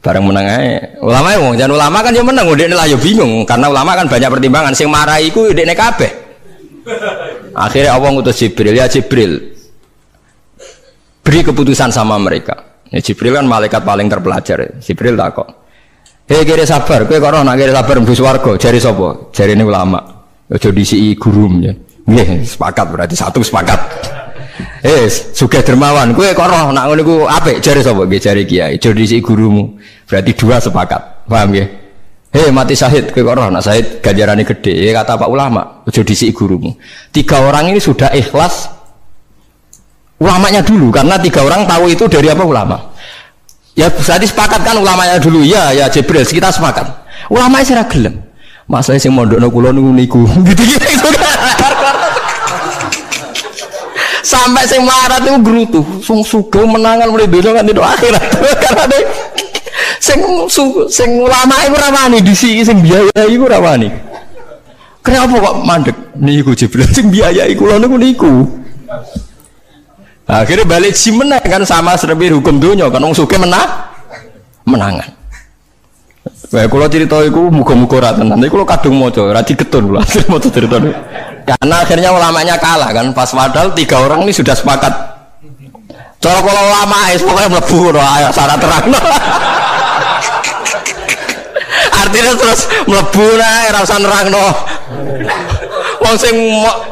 Bareng menengah, ulama yang jangan ulama kan dia menang, udah lah ya bingung karena ulama kan banyak pertimbangan. Sing marah iku udah kabeh. Akhirnya Allah ngutus Jibril, ya Jibril, beri keputusan sama mereka. Ya, Jibril kan malaikat paling terpelajar. Jibril takok. Hei kira sabar, kowe kok ora nak kira sabar mlebu swarga, jare sapa? Jarine ulama. Aja disiki gurum ya. Nggih, sepakat berarti satu sepakat. Sugih dermawan, kowe kok ora nak ngono iku apik, jare sapa? Nggih jare kiai. Aja disiki gurumu. Berarti dua sepakat. Paham nggih? Mati syahid, kowe kok ora nak syahid ganjarane gede. Kata Pak ulama, aja disiki gurumu. 3 orang ini sudah ikhlas ulamanya dulu karena 3 orang tahu itu dari apa ulama. Ya berarti sepakat kan ulamanya dulu ya Jibril kita sepakat. Ulamanya sira gelem. Masalah sing mondokno kula niku gitu-gitu sampai sing melarat niku grutu, sing sugih menangan mulai donya kan itu akhirat. Karena sing ulama iku ora wani disiki sing biayai iku ora wani. Kenapa kok mandek niku Jibril sing biayai kula niku. Akhirnya balik si menang kan sama seperti hukum dunia kan wong sugih menangan. Wah kalau cerita itu muga-muga ra tenan. Nek kula kadung maca ra digetun kula maca cerita niku. Karena akhirnya ulamanya kalah kan pas padahal 3 orang ini sudah sepakat. Cara kalau ulama pokoknya mlebu ayo syarat terangno. Artinya terus mlebu ora usah nerangno. Wong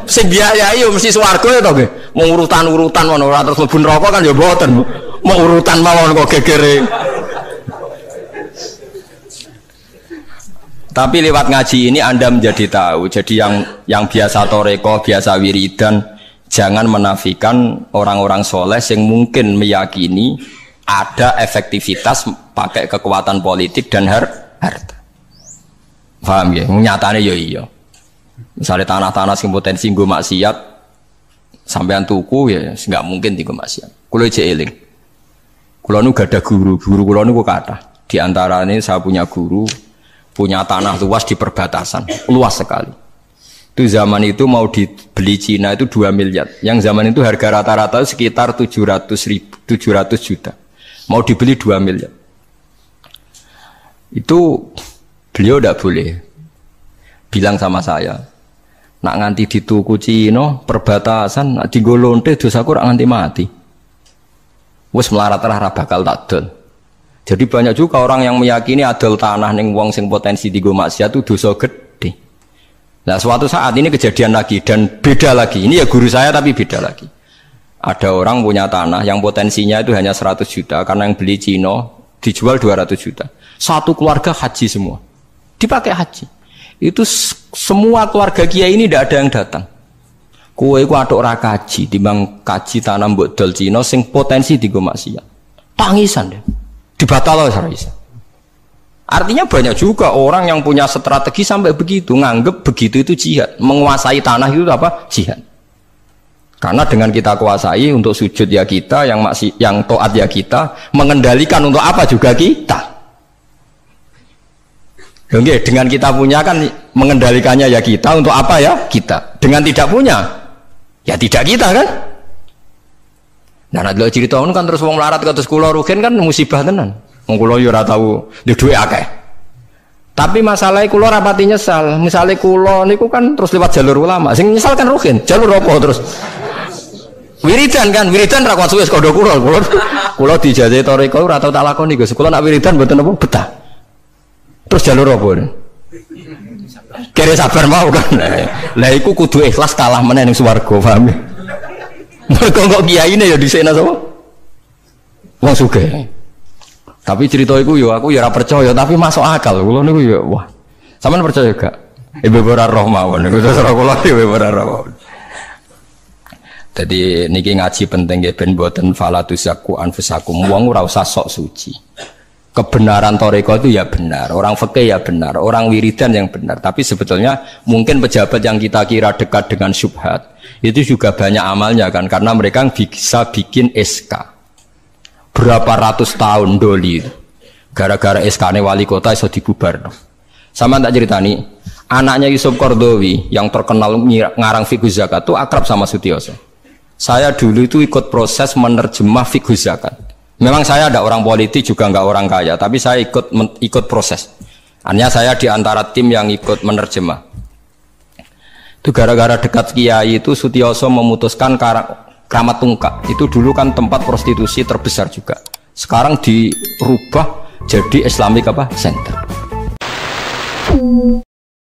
sing biayai yo mesti swarga ya to nggih. Mau urutan-urutan ngono ora terus mlebu neraka kan ya mboten. Mau urutan mawon kok gegere. Tapi lewat ngaji ini Anda menjadi tahu. Jadi yang biasa toreko, biasa wiridan, jangan menafikan orang-orang soleh yang mungkin meyakini ada efektivitas pakai kekuatan politik dan harta. Paham ya? Nyatanya ya iya. Misalnya tanah-tanah yang potensi nggo maksiat sampean tuku ya nggak mungkin nggo maksiat. Kulo jek eling. Kulo nu gak ada guru kulo nu kata. Di antara ini saya punya guru punya tanah luas di perbatasan, luas sekali. Itu zaman itu mau dibeli Cina itu 2 miliar. Yang zaman itu harga rata-rata sekitar 700 juta. Mau dibeli 2 miliar. Itu beliau tidak boleh. Bilang sama saya, nak nganti dituku Cina perbatasan, nak digolonte dosaku rak nganti mati. Wes melarat-larat bakal takdol. Jadi banyak juga orang yang meyakini adol tanah ning wong sing potensi digo maksiat itu dosa gede. Nah suatu saat ini kejadian lagi dan beda lagi. Ini ya guru saya tapi beda lagi. Ada orang punya tanah yang potensinya itu hanya 100 juta karena yang beli Cina dijual 200 juta. Satu keluarga haji semua. Dipakai haji. Itu semua keluarga kiai ini tidak ada yang datang. Kowe iku atuk ora kaji timbang kaji tanah mbok dol Cina sing potensi digo maksiat. Tangisan deh. Dibatal ora iso. Artinya banyak juga orang yang punya strategi sampai begitu, nganggep begitu itu jihad, menguasai tanah itu apa? Jihad. Karena dengan kita kuasai untuk sujud ya kita, yang taat ya kita, mengendalikan untuk apa juga kita. Oke, dengan kita punya kan mengendalikannya ya kita, untuk apa ya kita. Dengan tidak punya ya tidak kita kan. Nah, nek cerita ngono kan terus wong melarat kados kula rugen kan musibah tenan. Wong kula yo ora tau duwe akeh. Tapi masalahnya kulo rapati nyesal. Misalnya kulo niku kan terus lewat jalur ulama. Sing nyesal kan Ruhin. Jalur apa terus? Wiridan kan, wiridan ra kuat suwe kodo kulo. Kulo dijajahi toriko ora tau tak lakoni Gus. Kulo nak wiridan mboten apa betah. Terus jalur apa? Kira sabar mau kan. Lah iku kudu ikhlas kalah meneh ning swarga, paham? Mergo kok kiyaine ya dhisikna sapa? Wong sugih. Tapi cerita itu yo aku ya ora percaya tapi masuk akal. Kula niku ya wah. Sampeyan percaya gak? Ibu ora roh mawon niku terus kula ibu ora roh. Jadi niki ngaji penting nggih ben mboten falatusaku anfusakum. Wong ora usah sok suci. Kebenaran toriko itu ya benar, orang fikih ya benar, orang wiridan yang benar. Tapi sebetulnya mungkin pejabat yang kita kira dekat dengan syubhat itu juga banyak amalnya kan, karena mereka bisa bikin SK. Berapa ratus tahun doli gara-gara SK-ne wali kota iso dibubar. Sama tak ceritani, anaknya Yusuf Qaradawi yang terkenal ngarang fiqh zakat itu akrab sama Sutioso. Saya dulu itu ikut proses menerjemah fiqh zakat. Memang saya ada orang politik juga nggak orang kaya, tapi saya ikut proses. Hanya saya di antara tim yang ikut menerjemah. Itu gara-gara dekat kiai itu Sutioso memutuskan Kramat Tungkak itu dulu kan tempat prostitusi terbesar juga. Sekarang dirubah jadi Islamic Center.